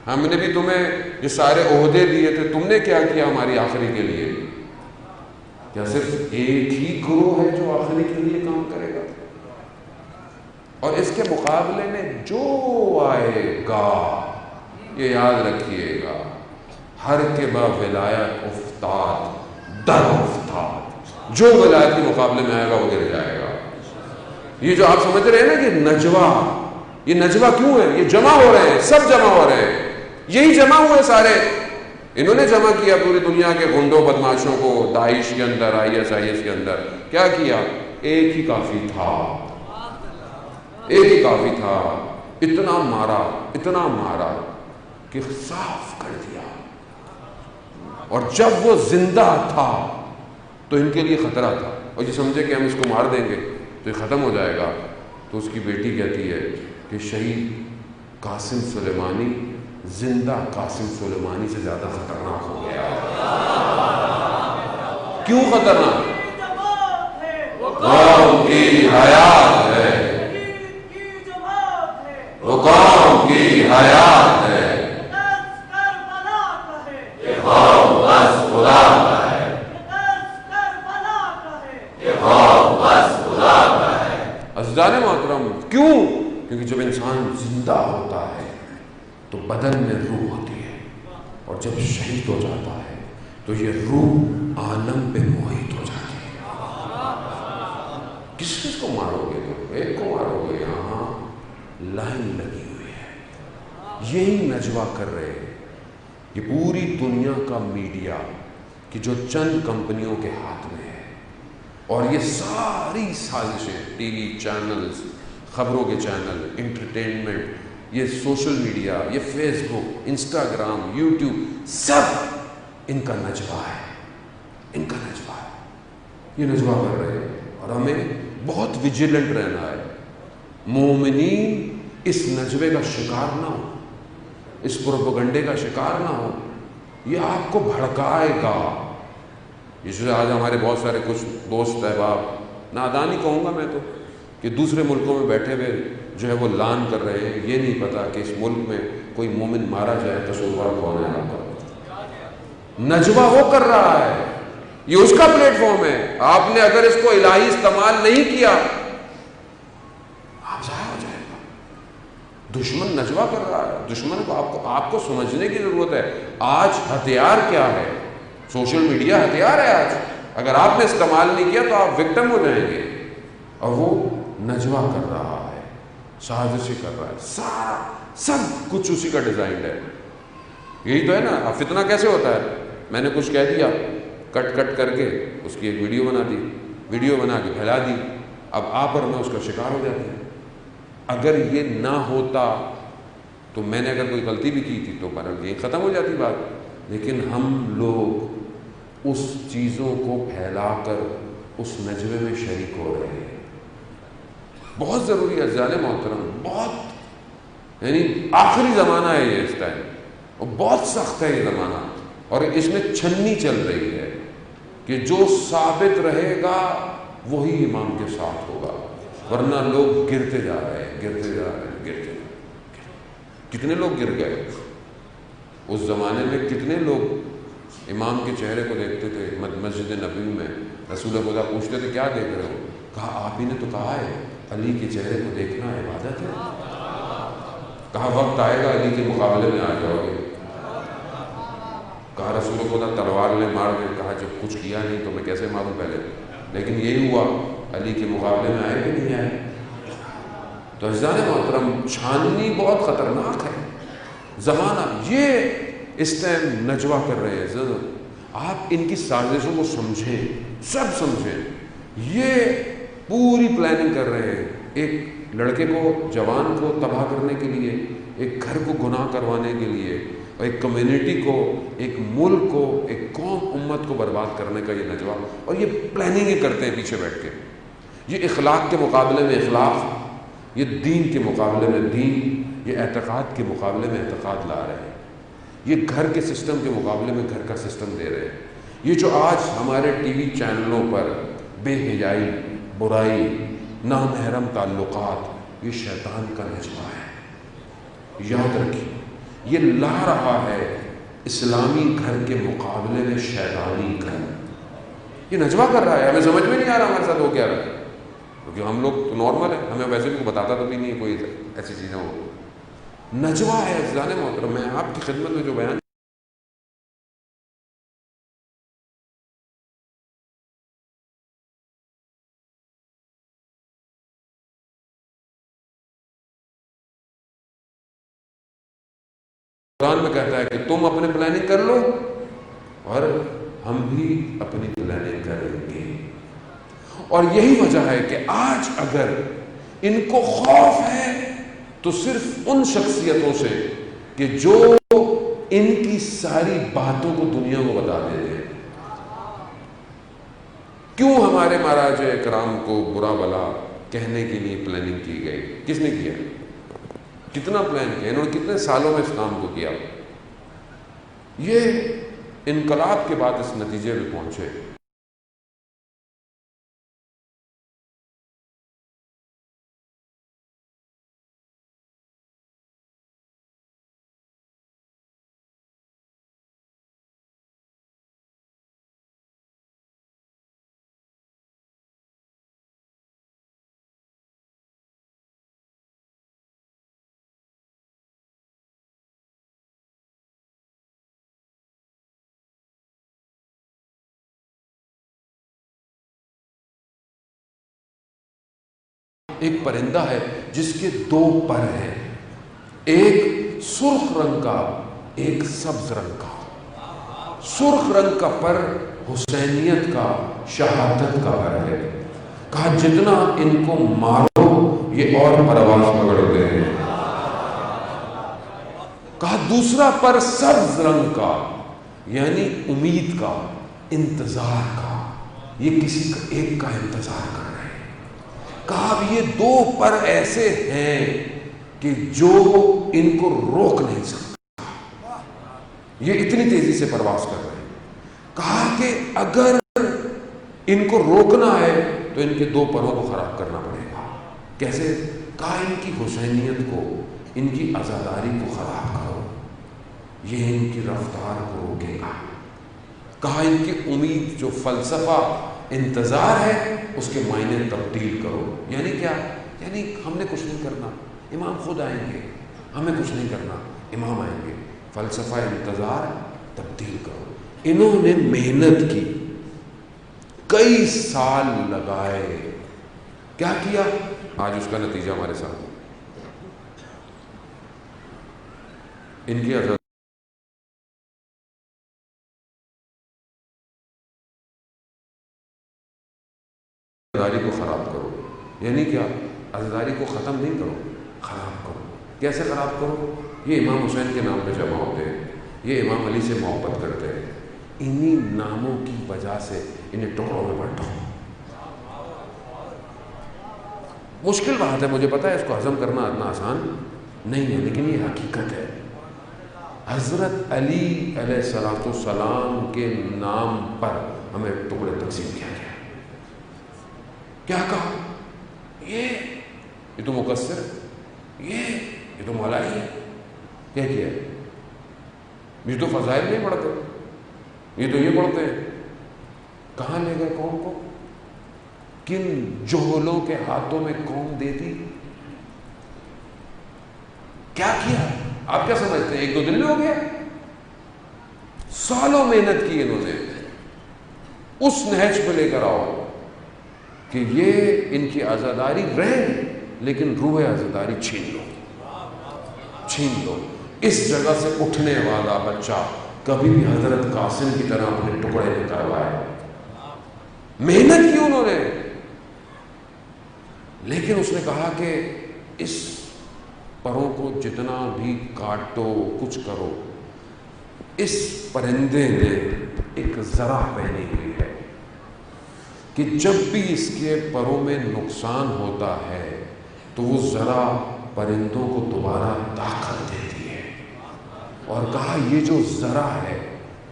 ہم نے بھی تمہیں یہ سارے عہدے دیے تھے, تم نے کیا کیا ہماری آخری کے لیے؟ کیا صرف ایک ہی گروہ ہے جو آخری کے لیے کام کرے گا؟ اور اس کے مقابلے میں جو آئے گا, یہ یاد رکھیے گا, ہر کے با ولایت افتاد در افتاد. جو ولایت کے مقابلے میں آئے گا وہ گر جائے گا. یہ جو آپ سمجھ رہے ہیں نا کہ نجوہ, یہ نجوہ کیوں ہے؟ یہ جمع ہو رہے ہیں, سب جمع ہو رہے ہیں. یہی جمع ہوئے سارے. انہوں نے جمع کیا پوری دنیا کے غنڈوں بدماشوں کو داعش کے اندر, IS کے اندر. کیا کیا؟ ایک ہی کافی تھا, ایک ہی کافی تھا. اتنا مارا کہ صاف کر دیا. اور جب وہ زندہ تھا تو ان کے لیے خطرہ تھا, اور یہ سمجھے کہ ہم اس کو مار دیں گے تو یہ ختم ہو جائے گا. تو اس کی بیٹی کہتی ہے کہ شہید قاسم سلیمانی زندہ قاسم سلیمانی سے زیادہ خطرناک ہو گیا. کیوں خطرناک؟ قوم کی حیات ہے, وہ قوم کی حیات ہے. یہ قوم بس خدا کا ہے, یہ قوم بس خدا کا ہے. عزیزان محترم, کیوں؟ کیونکہ جب انسان زندہ ہوتا ہے تو بدن میں روح ہوتی ہے, اور جب شہید ہو جاتا ہے تو یہ روح عالم پہ محیط ہو جاتی ہے. کس کو مارو گے؟ تو ایک کو مارو گے. یہاں لائن لگی ہوئی ہے. یہی نجوہ کر رہے ہیں. یہ پوری دنیا کا میڈیا کہ جو چند کمپنیوں کے ہاتھ میں ہے, اور یہ ساری سازشیں, ٹی وی چینلز, خبروں کے چینل, انٹرٹینمنٹ, یہ سوشل میڈیا, یہ فیس بک, انسٹاگرام, یوٹیوب, سب ان کا نجوہ ہے, ان کا نجوہ ہے. یہ نجوہ کر رہے ہیں, اور ہمیں بہت ویجیلنٹ رہنا ہے. مومنین اس نجوے کا شکار نہ ہو, اس پروپیگنڈے کا شکار نہ ہو. یہ آپ کو بھڑکائے گا. اس لیے آج ہمارے بہت سارے کچھ دوست احباب, نادانی کہوں گا میں تو, کہ دوسرے ملکوں میں بیٹھے ہوئے جو ہے وہ لان کر رہے ہیں. یہ نہیں پتا کہ اس ملک میں کوئی مومن مارا جائے قصوروار کون ہے. آپ کا نجوہ وہ کر رہا ہے, یہ اس کا پلیٹ فارم ہے. آپ نے اگر اس کو الہی استعمال نہیں کیا, آپ ضائع ہو جائے گا. دشمن نجوہ کر رہا ہے. دشمن کو آپ کو سمجھنے کی ضرورت ہے. آج ہتھیار کیا ہے؟ سوشل میڈیا ہتھیار ہے آج. اگر آپ نے استعمال نہیں کیا تو آپ وکٹم ہو جائیں گے. اور وہ نجوہ کر رہا ہے, سازشیں کر رہا ہے. سارا سب کچھ اسی کا ڈیزائن ہے. یہی تو ہے نا. اب فتنہ کیسے ہوتا ہے؟ میں نے کچھ کہہ دیا, کٹ کر کے اس کی ایک ویڈیو بنا دی, ویڈیو بنا کے پھیلا دی. اب آپ اور میں اس کا شکار ہو جاتے ہیں. اگر یہ نہ ہوتا تو میں نے اگر کوئی غلطی بھی کی تھی تو یہ ختم ہو جاتی بات. لیکن ہم لوگ اس چیزوں کو پھیلا کر اس نجوے میں شریک ہو رہے ہیں. بہت ضروری ہے عزیزان محترم, بہت, یعنی آخری زمانہ ہے یہ اس ٹائم, اور بہت سخت ہے یہ زمانہ. اور اس میں چھنی چل رہی ہے کہ جو ثابت رہے گا وہی امام کے ساتھ ہوگا, ورنہ لوگ گرتے جا رہے ہیں, گرتے جا رہے ہیں, گرتے. کتنے لوگ گر گئے اس زمانے میں. کتنے لوگ امام کے چہرے کو دیکھتے تھے مسجد نبوی میں. رسول خدا پوچھتے تھے کیا دیکھ رہے ہو؟ کہا آپ ہی نے تو کہا ہے علی کے چہرے کو دیکھنا عبادت ہے. کہا وقت آئے گا علی کے مقابلے میں آ جاؤ گے. کہا رسول خدا تلوار نے مار دے. کہا جب کچھ کیا نہیں تو میں کیسے ماروں پہلے. لیکن یہی ہوا, علی کے مقابلے میں آئے کہ نہیں آئے. تو عزیزان محترم, چھاننی بہت خطرناک ہے. زمانہ یہ اس ٹائم نجوہ کر رہے ہیں. آپ ان کی سازشوں کو سمجھیں, سب سمجھیں. یہ پوری پلاننگ کر رہے ہیں ایک لڑکے کو, جوان کو تباہ کرنے کے لیے, ایک گھر کو گناہ کروانے کے لیے, اور ایک کمیونٹی کو, ایک ملک کو, ایک قوم امت کو برباد کرنے کا یہ نجوہ. اور یہ پلاننگیں کرتے ہیں پیچھے بیٹھ کے. یہ اخلاق کے مقابلے میں اخلاق, یہ دین کے مقابلے میں دین, یہ اعتقاد کے مقابلے میں اعتقاد لا رہے ہیں. یہ گھر کے سسٹم کے مقابلے میں گھر کا سسٹم دے رہے ہیں. یہ جو آج ہمارے ٹی وی چینلوں پر بے حیائی, برائی, نامحرم تعلقات, یہ شیطان کا نجوہ ہے. یاد رکھیے, یہ لا رہا ہے اسلامی گھر کے مقابلے میں شیطانی گھر. یہ نجوہ کر رہا ہے. ہمیں سمجھ میں نہیں آ رہا ہمارے ساتھ ہو کیا رہا ہے, کیونکہ ہم لوگ تو نارمل ہیں, ہمیں ویسے بھی بتاتا تو بھی نہیں ہے کوئی ایسی چیزیں ہو. نجوہ ہے عزیزان محترم. میں آپ کی خدمت میں جو بیان قرآن میں کہتا ہے کہ تم اپنے پلاننگ کر لو اور ہم بھی اپنی پلاننگ کریں گے. اور یہی وجہ ہے کہ آج اگر ان کو خوف ہے تو صرف ان شخصیتوں سے کہ جو ان کی ساری باتوں کو دنیا کو بتا دے دیں. کیوں ہمارے مہاراج کرام کو برا بلا کہنے کے لیے پلاننگ کی گئی؟ کس نے کیا؟ کتنا پلان کیا انہوں نے؟ کتنے سالوں میں اس کام کو کیا؟ یہ انقلاب کے بعد اس نتیجے میں پہنچے. ایک پرندہ ہے جس کے دو پر ہیں, ایک سرخ رنگ کا, ایک سبز رنگ کا. سرخ رنگ کا پر حسینیت کا, شہادت کا پر ہے. کہا جتنا ان کو مارو یہ اور پرواز پکڑتے ہیں. کہا دوسرا پر سبز رنگ کا, یعنی امید کا, انتظار کا, یہ کسی کا ایک کا انتظار کر رہے ہیں. کہا اب یہ دو پر ایسے ہیں کہ جو ان کو روک نہیں سکتا, یہ اتنی تیزی سے پرواز کر رہے ہیں. کہا کہ اگر ان کو روکنا ہے تو ان کے دو پروں کو خراب کرنا پڑے گا. کیسے؟ کہا ان کی حسینیت کو, ان کی عزاداری کو خراب کرو, یہ ان کی رفتار کو روکے گا. کہا ان کی امید, جو فلسفہ انتظار ہے, اس کے معنی تبدیل کرو. یعنی کیا؟ یعنی ہم نے کچھ نہیں کرنا, امام خود آئیں گے. ہمیں کچھ نہیں کرنا, امام آئیں گے. فلسفہ انتظار تبدیل کرو. انہوں نے محنت کی, کئی سال لگائے. کیا کیا؟ آج اس کا نتیجہ ہمارے سامنے. ان کی عزاداری کو خراب کرو. یعنی کیا؟ عزاداری کو ختم نہیں کرو, خراب کرو. کیسے خراب کرو؟ یہ امام حسین کے نام پہ جمع ہوتے ہیں, یہ امام علی سے محبت کرتے ہیں, انہی ناموں کی وجہ سے انہیں ٹکڑوں میں بانٹو. مشکل بات ہے, مجھے پتا ہے, اس کو ہضم کرنا اتنا آسان نہیں ہے, لیکن یہ حقیقت ہے. حضرت علی علیہ السلام کے نام پر ہمیں ٹکڑے تقسیم کیا گیا. کیا کہا؟ یہ تو مقصر, یہ تو مولا ہی ہے. کیا کیا؟ یہ تو فضائل نہیں پڑھتے, یہ تو یہ پڑھتے ہیں. کہاں لے گئے قوم کو؟ کن جوہلوں کے ہاتھوں میں قوم دے دی؟ کیا کیا؟ آپ کیا سمجھتے ہیں 1-2 دن میں ہو گیا؟ سالوں محنت کی انہوں نے. اس نہج پہ لے کر آؤ کہ یہ ان کی عزاداری رہے لیکن روح عزاداری چھین لو. اس جگہ سے اٹھنے والا بچہ کبھی بھی حضرت قاسم کی طرح اپنے ٹکڑے نہیں کروائے. محنت کی انہوں نے، لیکن اس نے کہا کہ اس پروں کو جتنا بھی کاٹو کچھ کرو، اس پرندے نے ایک ذرا پہنی ہوئی ہے کہ جب بھی اس کے پروں میں نقصان ہوتا ہے تو وہ ذرا پرندوں کو دوبارہ طاقت دیتی ہے. اور کہا یہ جو ذرا ہے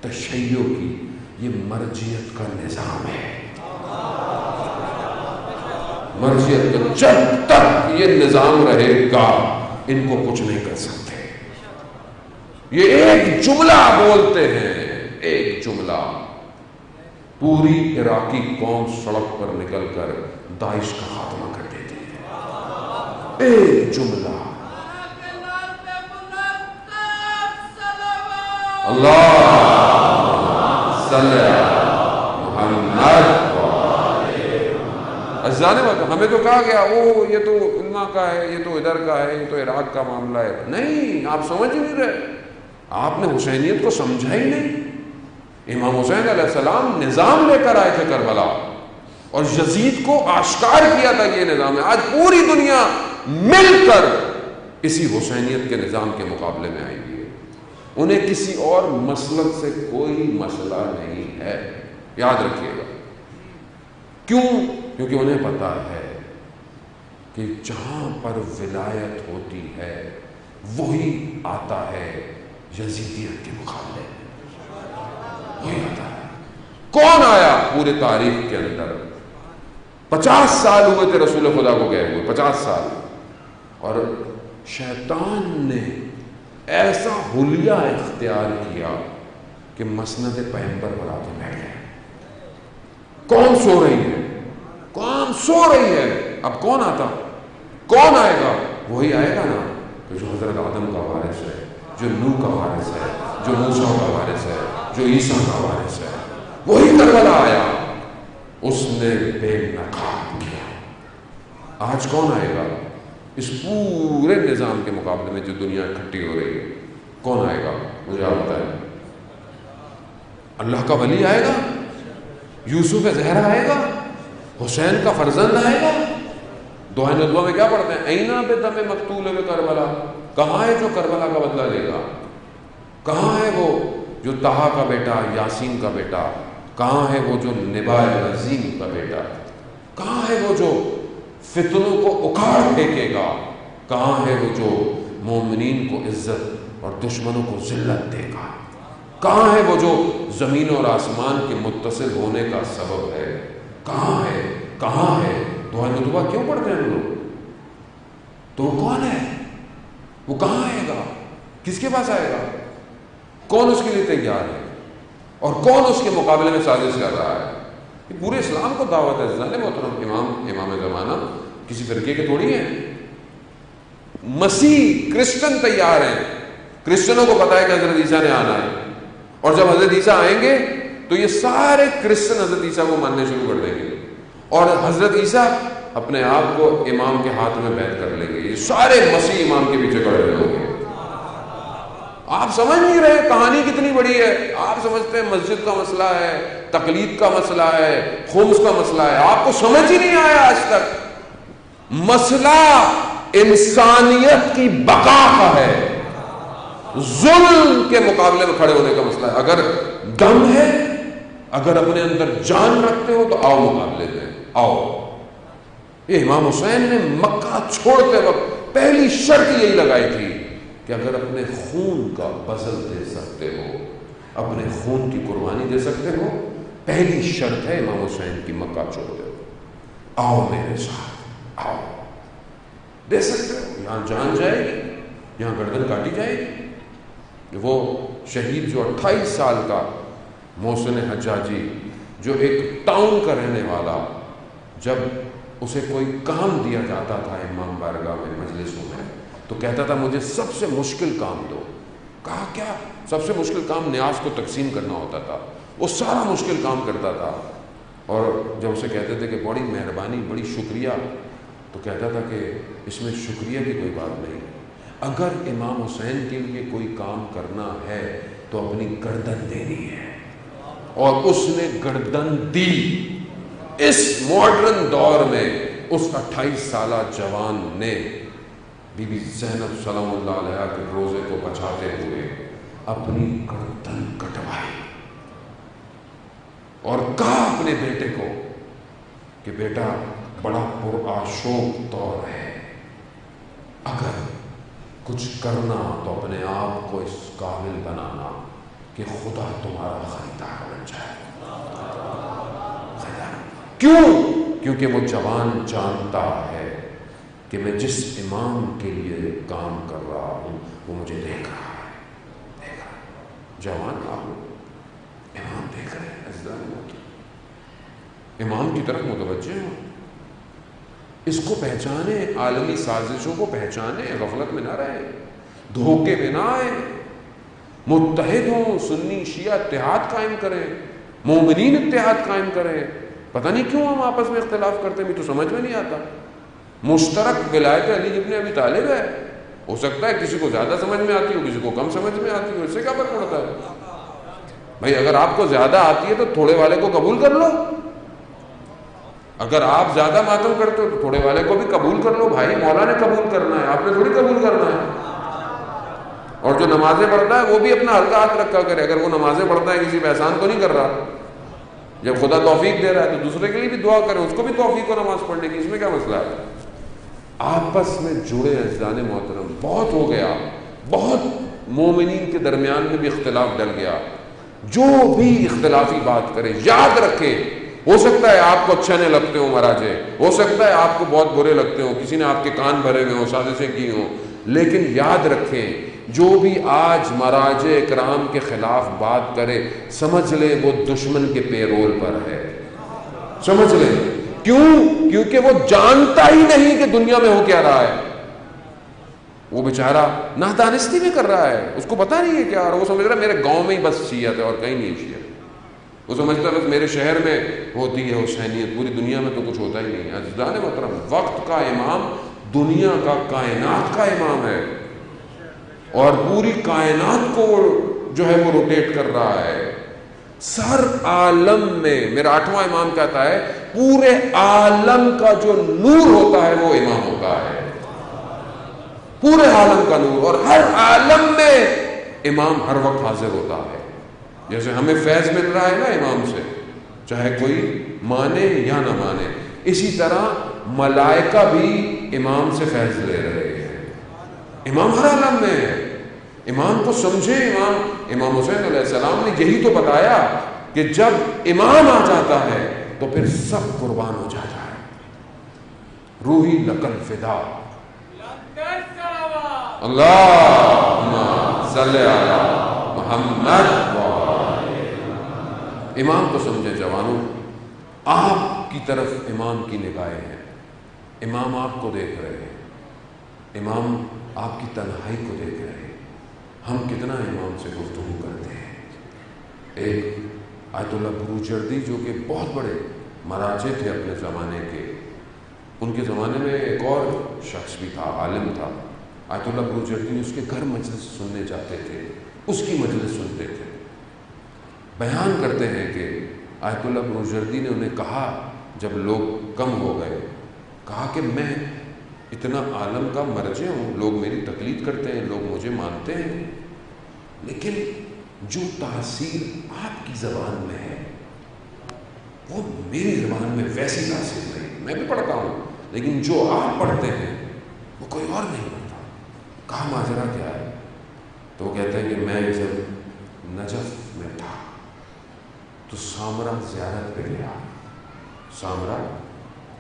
تشیع کی، یہ مرجیت کا نظام ہے. مرجیت کا جب تک یہ نظام رہے گا ان کو کچھ نہیں کر سکتے. یہ ایک جملہ بولتے ہیں، ایک جملہ، پوری عراقی قوم سڑک پر نکل کر داعش کا خاتمہ کر دیتی ہے. ایک جملہ. اللہ صلی محمد. جانے والا ہمیں تو کہا گیا وہ یہ تو علماء کا ہے، یہ تو ادھر کا ہے، یہ تو عراق کا معاملہ ہے. نہیں، آپ سمجھ ہی نہیں رہے. آپ نے حسینیت کو سمجھا ہی نہیں. امام حسین علیہ السلام نظام لے کر آئے تھے کربلا اور یزید کو آشکار کیا تھا کہ یہ نظام ہے. آج پوری دنیا مل کر اسی حسینیت کے نظام کے مقابلے میں آئی ہوئی ہے. انہیں کسی اور مسلک سے کوئی مسئلہ نہیں ہے، یاد رکھیے گا. کیوں؟ کیونکہ انہیں پتا ہے کہ جہاں پر ولایت ہوتی ہے وہی آتا ہے یزیدیت کے مقابلے میں. وہی آتا ہے. کون آیا پورے تاریخ کے اندر؟ 50 سال ہوئے تھے رسول خدا کو گئے ہوئے، 50 سال. اور شیطان نے ایسا حلیہ اختیار کیا کہ مسند پیغمبر پر آ کے بیٹھ گئے. کون سو رہی ہے؟ کون سو رہی ہے؟ اب کون آتا؟ کون آئے گا؟ وہی آئے گا نا جو حضرت آدم کا وارث ہے، جو نوح کا وارث ہے، جو موسیٰ کا وارث ہے، جو عیسیٰ کا وارث ہے. وہی کربلا آیا، اس نے بے نقاب کیا. آج کون آئے گا اس پورے نظام کے مقابلے میں جو دنیا اکٹھی ہو رہی ہے؟ کون آئے گا؟ مجھے آپ بتائیں. اللہ کا ولی آئے گا؟ یوسف زہرا آئے گا؟ حسین کا فرزند آئے گا؟ دعائے ندوہ میں کیا پڑھتے ہیں؟ اینا بدم مقتول کربلا. کہاں ہے جو کربلا کا بدلہ لے گا؟ کہاں ہے وہ جو طہا کا بیٹا، یاسین کا بیٹا؟ کہاں ہے وہ جو نبا عظیم کا بیٹا؟ کہاں ہے وہ جو فتنوں کو اکھاڑ پھینکے گا؟ کہاں ہے وہ جو مومنین کو عزت اور دشمنوں کو ذلت دے گا؟ کہاں ہے وہ جو زمین اور آسمان کے متصل ہونے کا سبب ہے؟ کہاں ہے؟ کہاں ہے؟ دعائے ندوہ کیوں پڑھتے ہیں لوگ؟ تو وہ کون ہے؟ وہ کہاں آئے گا؟ کس کے پاس آئے گا؟ کون اس کے لیے تیار ہے اور کون اس کے مقابلے میں سازش کر رہا ہے؟ یہ پورے اسلام کو دعوت ہے. جناب محترم، امام زمانہ کسی فرقے کے تھوڑی ہیں. مسیح کرسچن تیار ہیں. کرسچنوں کو پتا ہے کہ حضرت عیسیٰ نے آنا ہے، اور جب حضرت عیسیٰ آئیں گے تو یہ سارے کرسچن حضرت عیسیٰ کو ماننے شروع کر دیں گے اور حضرت عیسیٰ اپنے آپ کو امام کے ہاتھ میں بیعت کر لیں گے. یہ سارے مسیح امام کے پیچھے کھڑے ہوں گے. آپ سمجھ نہیں رہے کہانی کتنی بڑی ہے. آپ سمجھتے ہیں مسجد کا مسئلہ ہے، تقلید کا مسئلہ ہے، خمس کا مسئلہ ہے. آپ کو سمجھ ہی نہیں آیا آج تک. مسئلہ انسانیت کی بقا کا ہے، ظلم کے مقابلے میں کھڑے ہونے کا مسئلہ ہے. اگر دم ہے، اگر اپنے اندر جان رکھتے ہو تو آؤ مقابلے میں آؤ. یہ امام حسین نے مکہ چھوڑتے وقت پہلی شرط یہی لگائی تھی کہ اگر اپنے خون کا بذل دے سکتے ہو، اپنے خون کی قربانی دے سکتے ہو، پہلی شرط ہے امام حسین کی مکہ چھوڑتے ہو، آؤ میرے ساتھ آؤ. دے سکتے ہو، یہاں جان جائے گی، یہاں گردن کاٹی جائے گی. وہ شہید جو 28 سال کا محسن حجاجی، جو ایک ٹاؤن کا رہنے والا، جب اسے کوئی کام دیا جاتا تھا امام بارگاہ میں مجلسوں میں تو کہتا تھا مجھے سب سے مشکل کام دو. کہا کیا؟ سب سے مشکل کام نیاز کو تقسیم کرنا ہوتا تھا. وہ سارا مشکل کام کرتا تھا. اور جب اسے کہتے تھے کہ بڑی مہربانی، بڑی شکریہ، تو کہتا تھا کہ اس میں شکریہ کی کوئی بات نہیں. اگر امام حسین کے لیے کوئی کام کرنا ہے تو اپنی گردن دینی ہے. اور اس نے گردن دی. اس ماڈرن دور میں اس 28 سالہ جوان نے بی بی زینب سلام اللہ علیہ کے روزے کو بچاتے ہوئے اپنی گردن کٹوائی اور کہا اپنے بیٹے کو کہ بیٹا بڑا پرآشوق دور ہے، اگر کچھ کرنا تو اپنے آپ کو اس قابل بنانا کہ خدا تمہارا خریدار بن جائے. کیوں؟ کیونکہ وہ جوان جانتا ہے کہ میں جس امام کے لیے کام کر رہا ہوں وہ مجھے دیکھ رہا ہے. دیکھ رہا ہے. جوان آپ امام دیکھ رہے ہیں، عزیزان امام کی طرف متوجہ ہوں. اس کو پہچانے، عالمی سازشوں کو پہچانے، غفلت میں نہ رہے، دھوکے میں نہ آئے، متحد ہوں، سنی شیعہ اتحاد قائم کریں، مومنین اتحاد قائم کریں. پتہ نہیں کیوں ہم آپس میں اختلاف کرتے ہیں، مجھے تو سمجھ میں نہیں آتا. مشترک ولایت علی ابن ابی طالب ہے، ہو سکتا ہے کسی کو زیادہ سمجھ میں آتی ہو، کسی کو کم سمجھ میں آتی ہو، اس سے کیا فرق پڑتا ہے بھائی؟ اگر آپ کو زیادہ آتی ہے تو تھوڑے والے کو قبول کر لو. اگر آپ زیادہ ماتم کرتے ہو تو تھوڑے والے کو بھی قبول کر لو. بھائی مولا نے قبول کرنا ہے، آپ نے تھوڑی قبول کرنا ہے. اور جو نمازیں پڑھتا ہے وہ بھی اپنا ہلکا ہاتھ رکھا کرے. اگر وہ نمازیں پڑھتا ہے کسی پہ احسان تو نہیں کر رہا. جب خدا توفیق دے رہا ہے تو دوسرے کے لیے بھی دعا کریں، اس کو بھی توفیق و نماز پڑھنے کی. اس میں کیا مسئلہ ہے؟ آپس میں جڑے عزیزان محترم. بہت ہو گیا، بہت مومنین کے درمیان میں بھی اختلاف ڈل گیا. جو بھی اختلافی بات کرے یاد رکھے، ہو سکتا ہے آپ کو اچھا نہیں لگتے ہوں مراجع، ہو سکتا ہے آپ کو بہت برے لگتے ہوں، کسی نے آپ کے کان بھرے ہوئے ہوں، سازشیں کی ہوں، لیکن یاد رکھیں جو بھی آج مراجع اکرام کے خلاف بات کرے سمجھ لیں وہ دشمن کے پیرول پر ہے. سمجھ لیں. کیوں؟ کیونکہ وہ جانتا ہی نہیں کہ دنیا میں ہو کیا رہا ہے. وہ بیچارہ نادانستی میں کر رہا ہے، اس کو پتہ نہیں ہے کیا، اور وہ سمجھ رہا ہے میرے گاؤں میں ہی بس شیعت ہے اور کہیں نہیں شیعت. وہ سمجھتا ہے بس میرے شہر میں ہوتی ہے حسینیت، پوری دنیا میں تو کچھ ہوتا ہی نہیں ہے. عزیزان محترم، وقت کا امام دنیا کا، کائنات کا امام ہے، اور پوری کائنات کو جو ہے وہ روٹیٹ کر رہا ہے. سر عالم میں میرا 8واں امام کہتا ہے پورے عالم کا جو نور ہوتا ہے وہ امام ہوتا ہے. پورے عالم کا نور، اور ہر عالم میں امام ہر وقت حاضر ہوتا ہے. جیسے ہمیں فیض مل رہا ہے نا امام سے، چاہے کوئی مانے یا نہ مانے، اسی طرح ملائکہ بھی امام سے فیض لے رہے ہیں. امام ہر عالم میں ہے. امام کو سمجھے. امام حسین علیہ السلام نے یہی تو بتایا کہ جب امام آ جاتا ہے تو پھر سب قربان ہو جاتا ہے. روحی لکل فدا. اللہم صلی علی محمد. امام کو سمجھے جوانوں. آپ کی طرف امام کی نگاہیں ہیں. امام آپ کو دیکھ رہے ہیں. امام آپ کی تنہائی کو دیکھ رہے ہیں. ہم کتنا امام سے گفتگو کرتے ہیں. ایک آیت اللہ بروجردی جو کہ بہت بڑے مراجع تھے اپنے زمانے کے، ان کے زمانے میں ایک اور شخص بھی تھا، عالم تھا. آیت اللہ بروجردی اس کے گھر مجلس سننے جاتے تھے، اس کی مجلس سنتے تھے. بیان کرتے ہیں کہ آیت اللہ بروجردی نے انہیں کہا جب لوگ کم ہو گئے، کہا کہ میں اتنا عالم کا مرجع ہوں، لوگ میری تقلید کرتے ہیں، لوگ مجھے مانتے ہیں، لیکن جو تاثیر آپ کی زبان میں ہے وہ میری زبان میں ویسی تاثیر نہیں. میں بھی پڑھتا ہوں لیکن جو آپ پڑھتے ہیں وہ کوئی اور نہیں پڑھتا. کہا ماجرا کیا ہے؟ تو وہ کہتے ہیں کہ میں جب نجف میں تھا تو سامرا زیارت پہ گیا. سامرا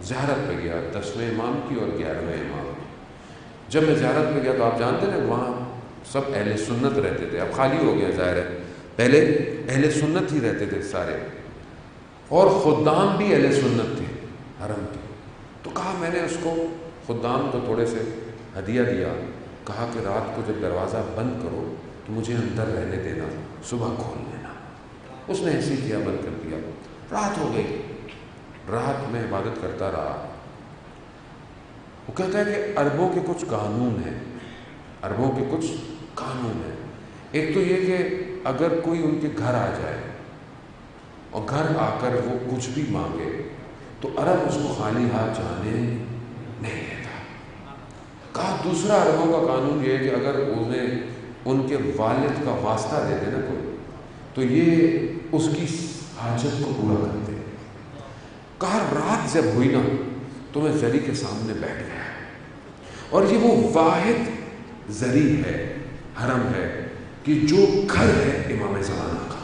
زیارت پہ گیا، 10ویں امام کی اور 11ویں امام کی. جب میں زیارت پہ گیا تو آپ جانتے ہیں وہاں سب اہل سنت رہتے تھے. اب خالی ہو گیا ظاہر ہے، پہلے اہل سنت ہی رہتے تھے سارے، اور خدام بھی اہل سنت تھے. حرم کی. تو کہا میں نے اس کو خدام کو تھوڑے سے ہدیہ دیا, کہا کہ رات کو جب دروازہ بند کرو تو مجھے اندر رہنے دینا, صبح کھول لینا. اس نے ایسے کیا, بند کر دیا. رات ہو گئی, رات میں عبادت کرتا رہا. وہ کہتا ہے کہ عربوں کے کچھ قانون ہیں, عربوں کے کچھ قانون ہیں. ایک تو یہ کہ اگر کوئی ان کے گھر آ جائے اور گھر آ کر وہ کچھ بھی مانگے تو عرب اس کو خالی ہاتھ جانے نہیں دیتا. کہا دوسرا عربوں کا قانون یہ ہے کہ اگر انہیں ان کے والد کا واسطہ دے دے نا کوئی تو یہ اس کی حاجت کو پورا کرتے. کہا رات جب ہوئی نا تو میں زری کے سامنے بیٹھ گیا, اور یہ وہ واحد زری ہے, حرم ہے, کہ جو گھر ہے امام زمانہ کا.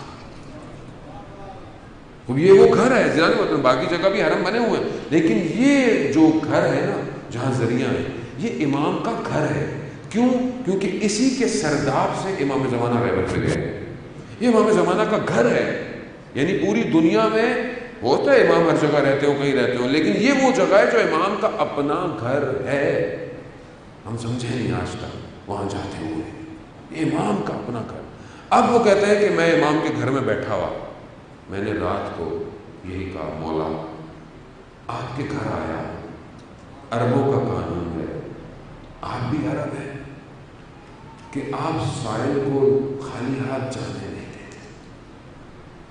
یہ وہ گھر ہے, مطلب باقی جگہ بھی حرم بنے ہوئے ہیں, لیکن یہ جو گھر ہے نا جہاں ذریعہ ہے یہ امام کا گھر ہے. کیوں؟ کیونکہ اسی کے سرداب سے امام زمانہ غیبت میں گئے. یہ امام زمانہ کا گھر ہے. یعنی پوری دنیا میں ہوتا ہے امام ہر جگہ رہتے ہو, کہیں رہتے ہو, لیکن یہ وہ جگہ ہے جو امام کا اپنا گھر ہے. ہم سمجھے نہیں آج تک وہاں جاتے ہوئے, یہ امام کا اپنا گھر. اب وہ کہتے ہیں کہ میں امام کے گھر میں بیٹھا ہوا, میں نے رات کو یہی کہا مولا آپ کے گھر آیا, عربوں کا قانون ہے, آپ بھی عرب ہیں کہ آپ سائل کو خالی ہاتھ جانے نہیں دیتے.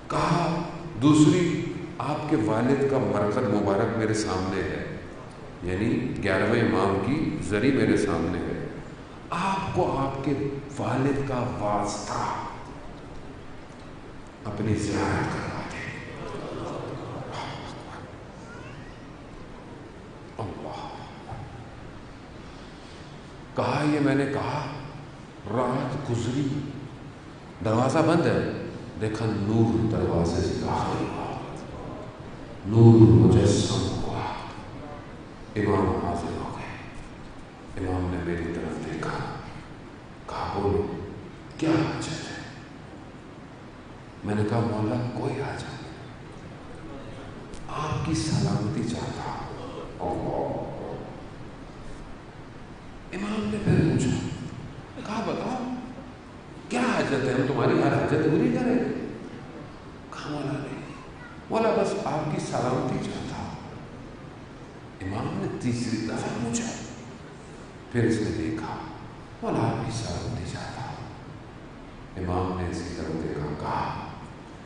کہا دوسری آپ کے والد کا مرقد مبارک میرے سامنے ہے, یعنی 11ویں امام کی زری میرے سامنے ہے, آپ کو آپ کے والد کا واسطہ اپنی زیارت کروا دیں. اللہ. کہا یہ میں نے کہا, رات گزری, دروازہ بند ہے, دیکھا نور دروازے سے داخل ہوا, نور مجسم ہوا, امام حاضر ہو گئے. امام نے میری طرف دیکھا, کہا بولو کیا حاجت ہے؟ میں نے کہا مولا کوئی حاجت نہیں, آپ کی سلامتی چاہتا ہوں. امام نے پھر پوچھا, کہا بتاؤ کیا حاجت ہے, ہم تمہاری ہر حاجت پوری کریں. کہا مولا نہیں, مولا بس آپ کی سلامتی چاہتا ہوں. امام نے تیسری دفعہ پوچھا, پھر اس نے دیکھا, مولا آپ کی سلامتی چاہتا ہوں. امام نے اس کی طرف دیکھا, کہا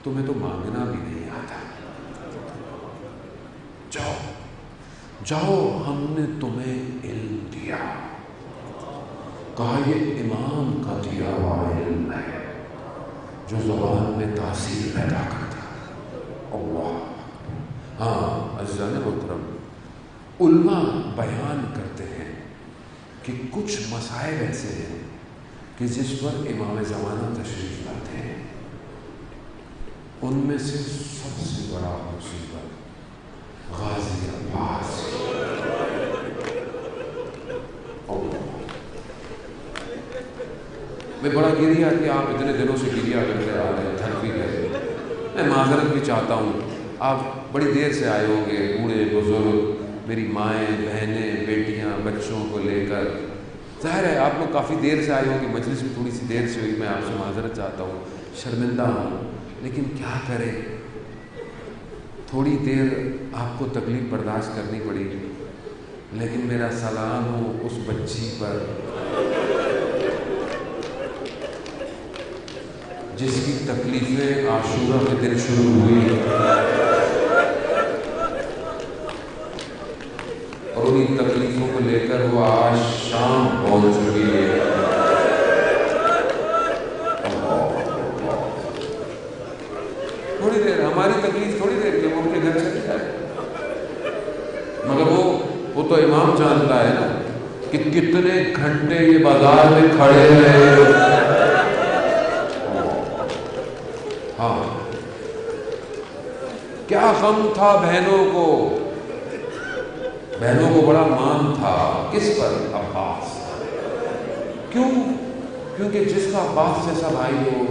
تمہیں تو مانگنا بھی نہیں آتا, جاؤ جاؤ ہم نے تمہیں علم دیا. کہا یہ امام کا دیا ہوا علم ہے جو زبان میں تاثیر پیدا کرتا ہے. اللہ. ہاں عزیزان محترم, علماء بیان کرتے ہیں کہ کچھ مسائل ایسے ہیں کہ جس پر امام زمانہ تشریف لاتے ہیں, ان میں سے سب سے بڑا مصیبت غازی عباس. میں بڑا گریا کہ آپ اتنے دنوں سے گریا کرتے آ رہے ہیں, تھک بھی گئے. میں معذرت بھی چاہتا ہوں, آپ بڑی دیر سے آئے ہوں گے, بوڑھے بزرگ, میری مائیں بہنیں بیٹیاں بچوں کو لے کر. ظاہر ہے آپ لوگ کافی دیر سے آئے ہوں گے, مجلس بھی تھوڑی سی دیر سے ہوئی. میں آپ سے معذرت چاہتا ہوں, شرمندہ ہوں, لیکن کیا کریں, تھوڑی دیر آپ کو تکلیف برداشت کرنی پڑی. لیکن میرا سلام ہو اس بچی پر جس کی تکلیفیں عاشورہ کے دن شروع ہوئی اور انہیں تکلیفوں کو لے کر وہ آج شام پہنچ چکی ہے. تھوڑی دیر ہماری تکلیف, تھوڑی دیر کے وہ ان کے گھر چلے جائے, مگر وہ تو امام جانتا ہے نا کہ کتنے گھنٹے یہ بازار میں کھڑے رہے. ہاں کیا غم تھا بہنوں کو, بہنوں کو بڑا مان تھا. کس پر؟ عباس. کیوں؟ کیونکہ جس کا عباس جیسا بھائی ہو,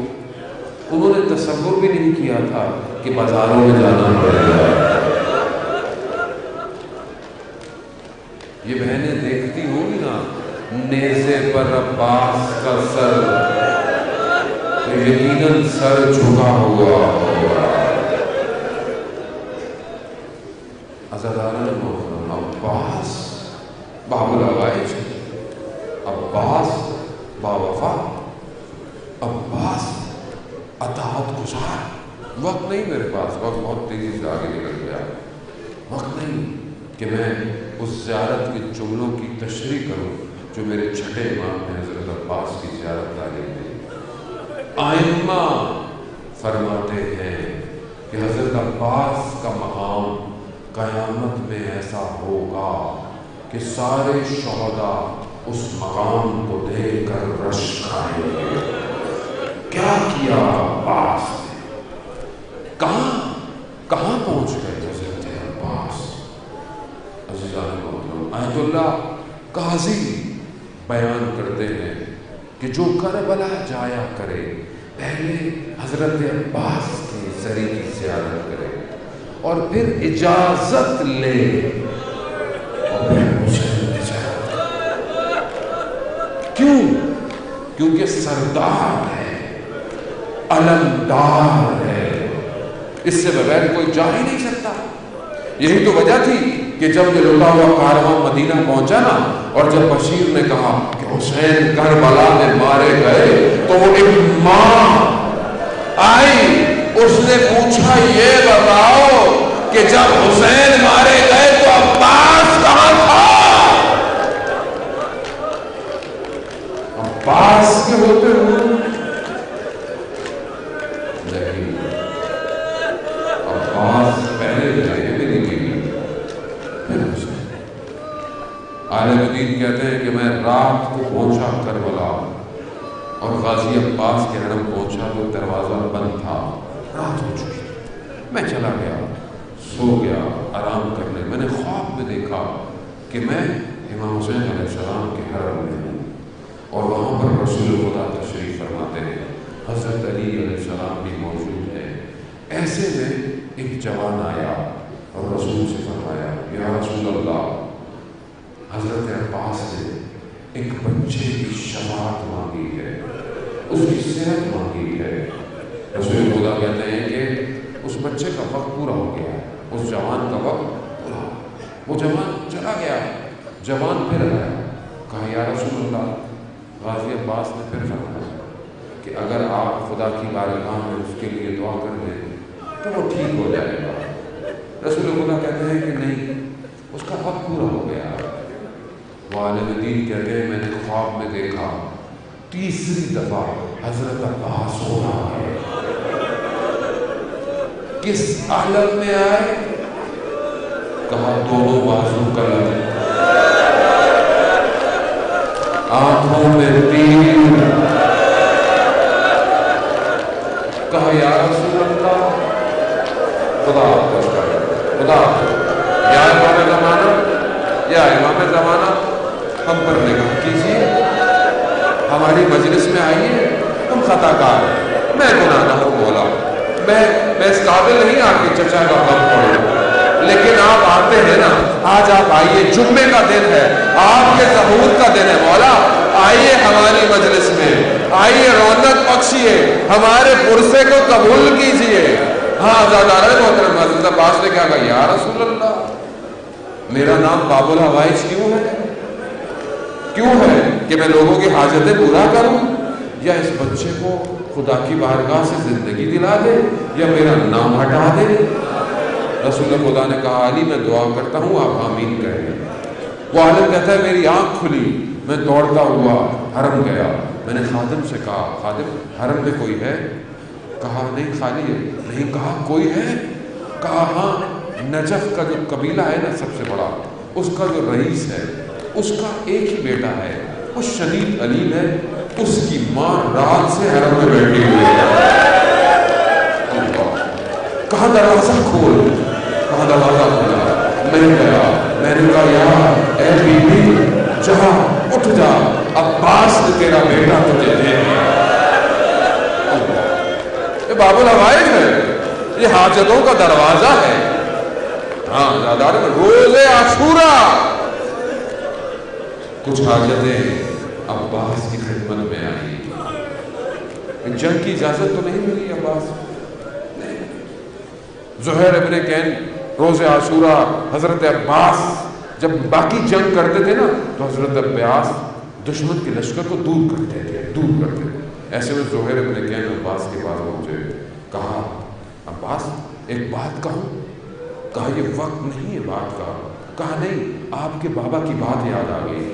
انہوں نے تصور بھی نہیں کیا تھا کہ بازاروں میں جانا پڑے گا. یہ بہنیں دیکھتی ہوں گی نا نیزے پر عباس کا سر، تو یقیناً سر جھکا ہوا ہوگا۔ عزاداران محترم، عباس باب العوائج، عباس باوفا، عباس اطاعت گزار۔ وقت نہیں میرے پاس، وقت بہت تیزی سے آگے نکل گیا، وقت نہیں کہ میں اس زیارت کے جملوں کی تشریح کروں جو میرے چھٹے امام نے حضرت عباس کی زیارت تعلیم دی۔ ائمہ فرماتے ہیں کہ حضرت عباس کا مقام قیامت میں ایسا ہوگا کہ سارے شہداء اس مقام کو دیکھ کر رش کھائیں گے۔ کیا کیا عباس نے؟ کہاں پہنچ گئے حضرت عباس؟ عزیزان محترم، آیت اللہ قاضی بیان کرتے ہیں کہ جو کربلا جایا کرے پہلے حضرت عباس کے زری کی زیارت کرے اور پھر اجازت لے اور پھر حسین کی زیارت کرے۔ کیوں؟ کیونکہ سردار ہے، علمدار ہے، اس سے بغیر کوئی جا ہی نہیں سکتا۔ یہی تو وجہ تھی کہ جب یہ لٹا ہوا کارواں مدینہ پہنچا نا، اور جب بشیر نے کہا کہ حسین کربلا میں مارے گئے، تو وہ ایک ماں آئی، اس نے پوچھا یہ بتاؤ کہ جب حسین مارے گئے تو عباس کہاں تھا؟ عباس کے ہوتے ہوئے نہیں، عباس پہلے گئے میری بیوی، پھر حسین۔ عالم دین کہتے ہیں کہ میں رات کو پہنچا کربلا اور غازی عباس کے حرم پہنچا تو دروازہ بند تھا، رات ہو چکی، میں چلا گیا، سو گیا آرام کرنے۔ میں نے خواب میں دیکھا کہ میں امام حسین علیہ السلام کے حرم میں ہوں اور وہاں پر رسول خدا تشریف فرماتے ہیں، حضرت علی علیہ السلام بھی موجود ہے۔ ایسے میں ایک جوان آیا اور رسول سے فرمایا، یا رسول اللہ، حضرت عباس نے ایک بچے کی شفاعت مانگی ہے، اس کی صحت مانگی ہے۔ رسول خدا کہتے ہیں کہ اس بچے کا وقت پورا ہو گیا، اس جوان کا وقت پورا، وہ جوان چلا گیا، جوان پھر آیا، کہا یا رسول اللہ، غازی عباس نے پھر فرمایا کہ اگر آپ خدا کی بارگاہ میں اس کے لیے دعا کر دیں تو وہ ٹھیک ہو جائے گا۔ رسول خدا کہتے ہیں کہ نہیں، اس کا وقت پورا ہو گیا۔ وہ عالم دین کہتے ہیں میں نے خواب میں دیکھا تیسری دفعہ حضرت عباس ہو رہا ہے۔ کس عالم میں آئے؟ کہا دونوں بازو کلم، آنکھوں میں تیر۔ کہا یا رسول اللہ، خدا حافظ کرے، خدا حافظ، یا امام زمانہ، یا امام زمانہ، ہم پر نگاہ کیجیے، ہماری مجلس میں آئیے، ہم خطا کار ہیں، میں گناہ گار ہوں مولا، میں اس قابل نہیں آپ کے چچا کا غم پڑھوں، لیکن آپ آتے ہیں نا، آج آپ آئیے، جمعے کا دن ہے، آپ کے ظہور کا دن ہے مولا، آئیے ہماری مجلس میں، آئیے رونق بخشیے، ہمارے پرسے کو قبول کیجیے۔ ہاں زادارہ محترم، حضرت عباس نے کہا یا رسول اللہ، میرا نام باب الحوائج کیوں ہے؟ کیوں ہے کہ میں لوگوں کی حاجتیں پورا کروں، یا اس بچے کو خدا کی بارگاہ سے زندگی دلا دے، یا میرا نام ہٹا دے؟ رسول خدا نے کہا علی میں دعا کرتا ہوں، آپ آمین کہیں۔ وہ عالم کہتا ہے میری آنکھ کھلی، میں دوڑتا ہوا حرم گیا، میں نے خادم سے کہا خادم حرم میں کوئی ہے؟ کہا نہیں خالی ہے۔ نہیں، کہا کوئی ہے؟ کہا ہاں، نجف کا جو قبیلہ ہے نا سب سے بڑا، اس کا جو رئیس ہے، اس کا ایک ہی بیٹا ہے، وہ شدید علیم ہے، اس کی ماں رات سے حرم میں بیٹھی ہوئی ہے۔ کہا دروازہ کھول، کہا دروازہ کھولا، میں گیا، میں نے کہا یا اے بی بی جہاں اٹھ جا، عباس نے تیرا بیٹا تجھے دے دیا۔ یہ باب الحوائج ہے، یہ حاجتوں کا دروازہ ہے۔ ہاں زیادہ روز عاشورہ کچھ حاجتیں عباس کی خدمت میں آئی. جنگ کی اجازت تو نہیں ملی عباس. زہیر ابن کین روز عاشورہ حضرت عباس جب باقی جنگ کرتے تھے نا تو حضرت عباس دشمن کے لشکر کو دور کرتے تھے. ایسے میں زہیر ابن کین عباس کے پاس پہنچے. کہا عباس ایک بات کہوں. کہا یہ وقت نہیں ہے بات کا. کہا نہیں, آپ کے بابا کی بات یاد آ گئی.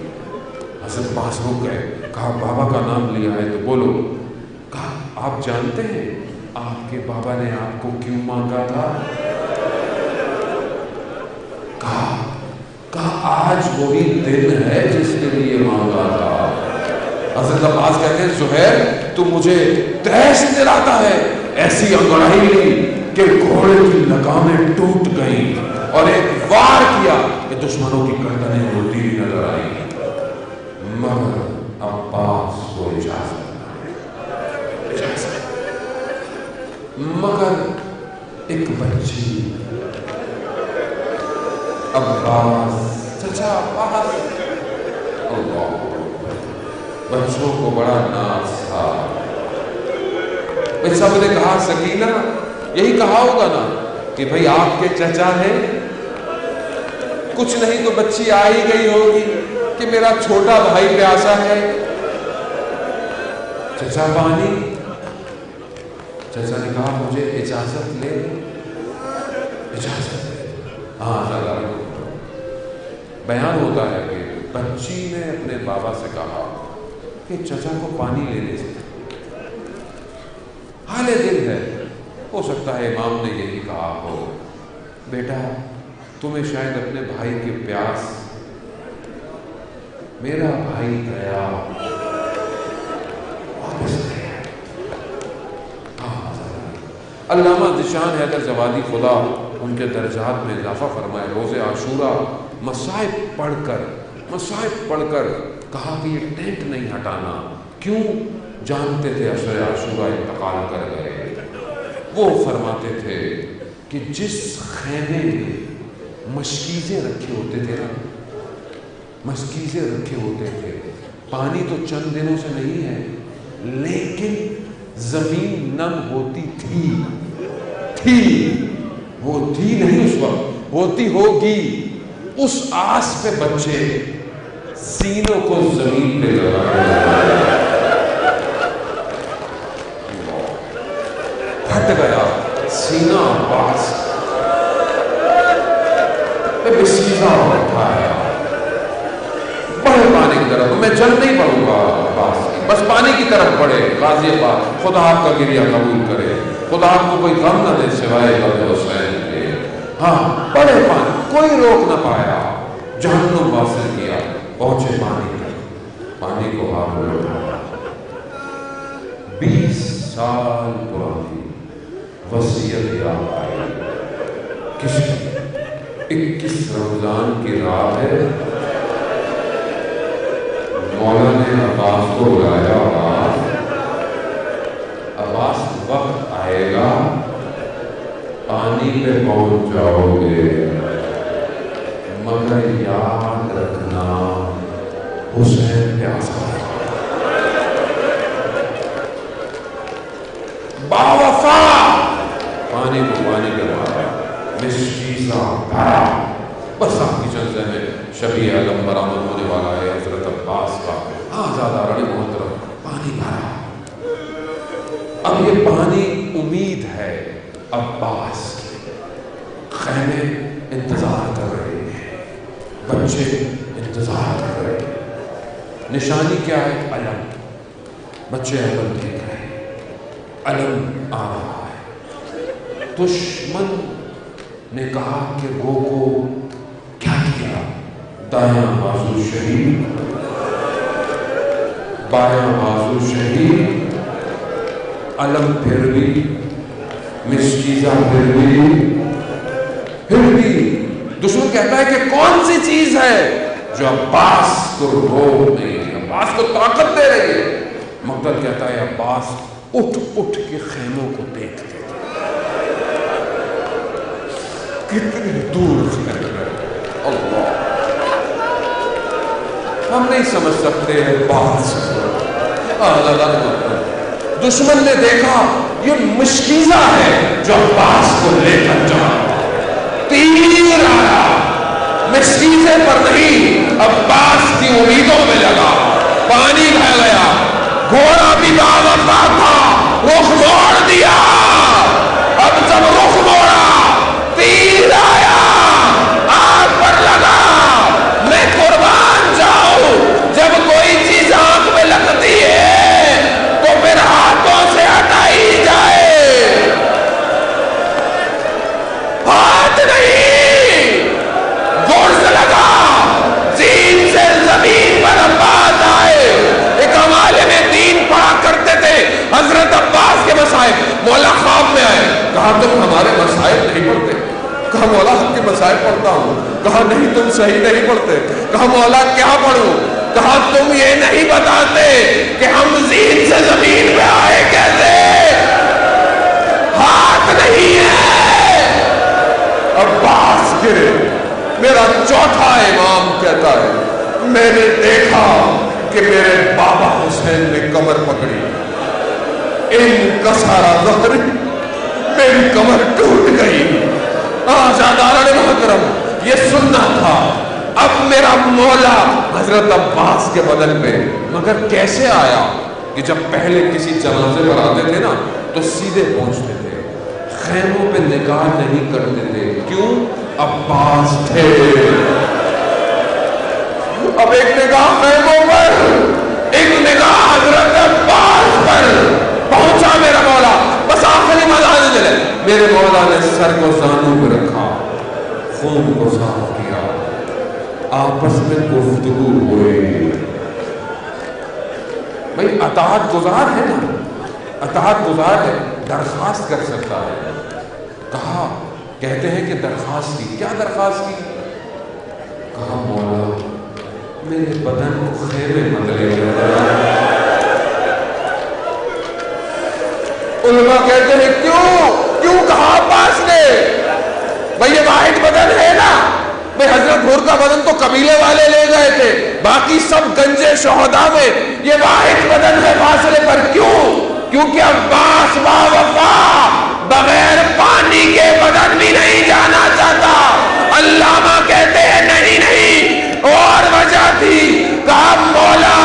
حضرت عباس رک گئے. کہا بابا کا نام لیا ہے تو بولو. کہا آپ جانتے ہیں آپ کے بابا نے آپ کو کیوں مانگا تھا؟ کہا آج وہی دن ہے جس کے لیے مانگا تھا. حضرت عباس کہتے ہیں زہیر تو مجھے تیش دلاتا ہے. ایسی انگڑائی لی کہ گھوڑے کی لگامیں ٹوٹ گئیں اور ایک وار کیا کہ دشمنوں کی گردنیں ہوتی ہوئی نظر آئی. مگر عباس کو اجازت مگر ایک بچی عباس چچا عباس اللہ بچوں کو بڑا ناز تھا. سب نے کہا سکینہ یہی کہا ہوگا نا کہ بھئی آپ کے چچا ہیں. کچھ نہیں تو بچی آ ہی گئی ہوگی کہ میرا چھوٹا بھائی پیاسا ہے. چچا پانی. چچا نے کہا مجھے اجازت لے. اجازت لے. ہاں بیان ہوتا ہے کہ بچی نے اپنے بابا سے کہا کہ چچا کو پانی لینے سے حالے دل ہے. ہو سکتا ہے امام نے یہی کہا ہو بیٹا تمہیں شاید اپنے بھائی کی پیاس. میرا بھائی گیا واپس گیا. علامہ ذیشان حیدر زوادی خدا ان کے درجات میں اضافہ فرمائے روز عاشورہ مصائب پڑھ کر کہا کہ یہ ٹینٹ نہیں ہٹانا. کیوں؟ جانتے تھے عشر عاشورہ انتقال کر گئے. وہ فرماتے تھے کہ جس خیمے میں مشکیزیں رکھے ہوتے تھے پانی تو چند دنوں سے نہیں ہے لیکن زمین نم ہوتی تھی وہ تھی نہیں اس وقت ہوتی ہوگی. اس آس پہ بچے سینوں کو زمین پہ لگا پھٹ گیا سینہ عباس بسیزہ اٹھایا. بڑے پانی کی طرف. میں جل نہیں پڑوں گا عباس بس پانی کی طرف بڑھے. غازی عباس خدا آپ کا گریہ قبول کرے. خدا آپ کو کوئی غم نہ دے سوائے غم حسین کے. ہاں بڑے پانی کوئی روک نہ پایا. جہنم واصل کیا. پہنچے پانی تک. پانی کو ہاتھ میں اٹھایا. 20 سال پرانی وصیت یاد آئی. 21 رمضان کی رات ہے. مولا نے عباس کو بلایا. عباس وقت آئے گا پانی پہ پہنچ جاؤ گے مگر یاد رکھنا حسین پیاسا باوفا. پانی کو پانی کروایا. مشکیزہ بھرا. بس آپ کی جلسے میں شبیہ علم برآمد ہونے والا ہے حضرت عباس کا. زیادہ رڑی محترم پانی بھرا. اب یہ پانی امید ہے عباس کی. خیمے انتظار کر رہے ہیں. بچے انتظار کر رہے ہیں. نشانی کیا ہے؟ علم. بچے علم دیکھ رہے ہیں. علم آ رہا ہے. دشمن نے کہا کہ وہ کو کیا کیا؟ دایاں بازو شہید بایاں بازو شہید. علم پھر بھی مشکیزہ پھر بھی دشمن کہتا ہے کہ کون سی چیز ہے جو عباس کو روک نہیں ہے, عباس کو طاقت دے رہی ہے. مقتل کہتا ہے عباس اٹھ کے خیموں کو دیکھتے تھے. کتنی دور خیمے. اللہ ہم نہیں سمجھ سکتے عباس دشمن نے دیکھا یہ مشکیزہ ہے جو عباس کو لے کر جا، تیر آیا مشکیزے پر نہیں، عباس کی امیدوں میں لگا، پانی بہ گیا، گھوڑا بھی باوفا تھا، رخ موڑ دیا، اب جب رخ موڑا تیر آیا، آنکھ پر لگا، میں قربان جاؤں، جب کوئی چیز آنکھ میں لگتی ہے تو پھر ہاتھوں سے ہٹائی جائے، ہاتھ نہیں، گرز لگا، زین سے زمین پر عباس آئے۔ ایک عالم دین پڑھا کرتے تھے حضرت عباس کے مسائل، مولا خواب میں آئے، کہا تم ہمارے مسائل نہیں پڑھتے؟ کہا مولا حق کے مسائل پڑھتا ہوں۔ کہا نہیں تم صحیح نہیں پڑھتے۔ کہا مولا کیا پڑھوں؟ کہا تم یہ نہیں بتاتے کہ ہم زین سے زمین پہ آئے کیسے، ہاتھ نہیں ہے۔ عباس گرے۔ میرا چوتھا امام کہتا ہے میں نے دیکھا کہ میرے بابا حسین نے کمر پکڑی، انکسارا ظہری، میری کمر ٹوٹ گئی۔ آزاداران محترم یہ سننا تھا۔ اب میرا مولا حضرت عباس کے بدن میں، مگر کیسے آیا کہ جب پہلے کسی جنازے پر آتے تھے نا تو سیدھے پہنچتے تھے، خیموں پہ نگاہ نہیں کرتے تھے، کیوں؟ عباس تھے۔ اب ایک نگاہ خیموں پر، ایک نگاہ حضرت عباس پر، پہنچا میرا مولا، بس آخری مزاج چلے۔ میرے مولا نے سر کو زانوں پہ رکھا، خون کو صاف کیا، آپس میں گفتگو ہوئی۔ بھئی اطاعت گزار ہے نا، اطاعت گزار ہے، درخواست کر سکتا ہے۔ کہا کہتے ہیں کہ درخواست کی، کیا درخواست کی؟ کہا مولا میرے بدن کو خیمے مت لے جانا۔ علماء کہتے ہیں کیوں کہا عباس نے؟ بھئی یہ واحد بدن ہے نا، بھئی حضرت حر کا بدن تو قبیلے والے لے گئے تھے، باقی سب گنجے شہداء میں، یہ واحد بدن ہے فاصلے پر، کیوں؟ کیونکہ عباس باوفا بغیر پانی کے بدن بھی نہیں جانا چاہتا۔ علامہ کہتے ہیں نہیں، اور وجہ تھی، کہا مولا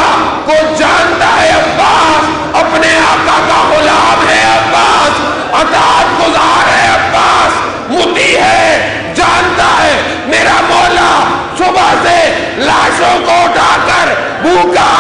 کو جانتا ہے عباس اپنے آقا کا غلام ہے، عباس اطاعت گزار ہے، عباس مطیع ہے، جانتا ہے میرا مولا صبح سے لاشوں کو اٹھا کر بھوکا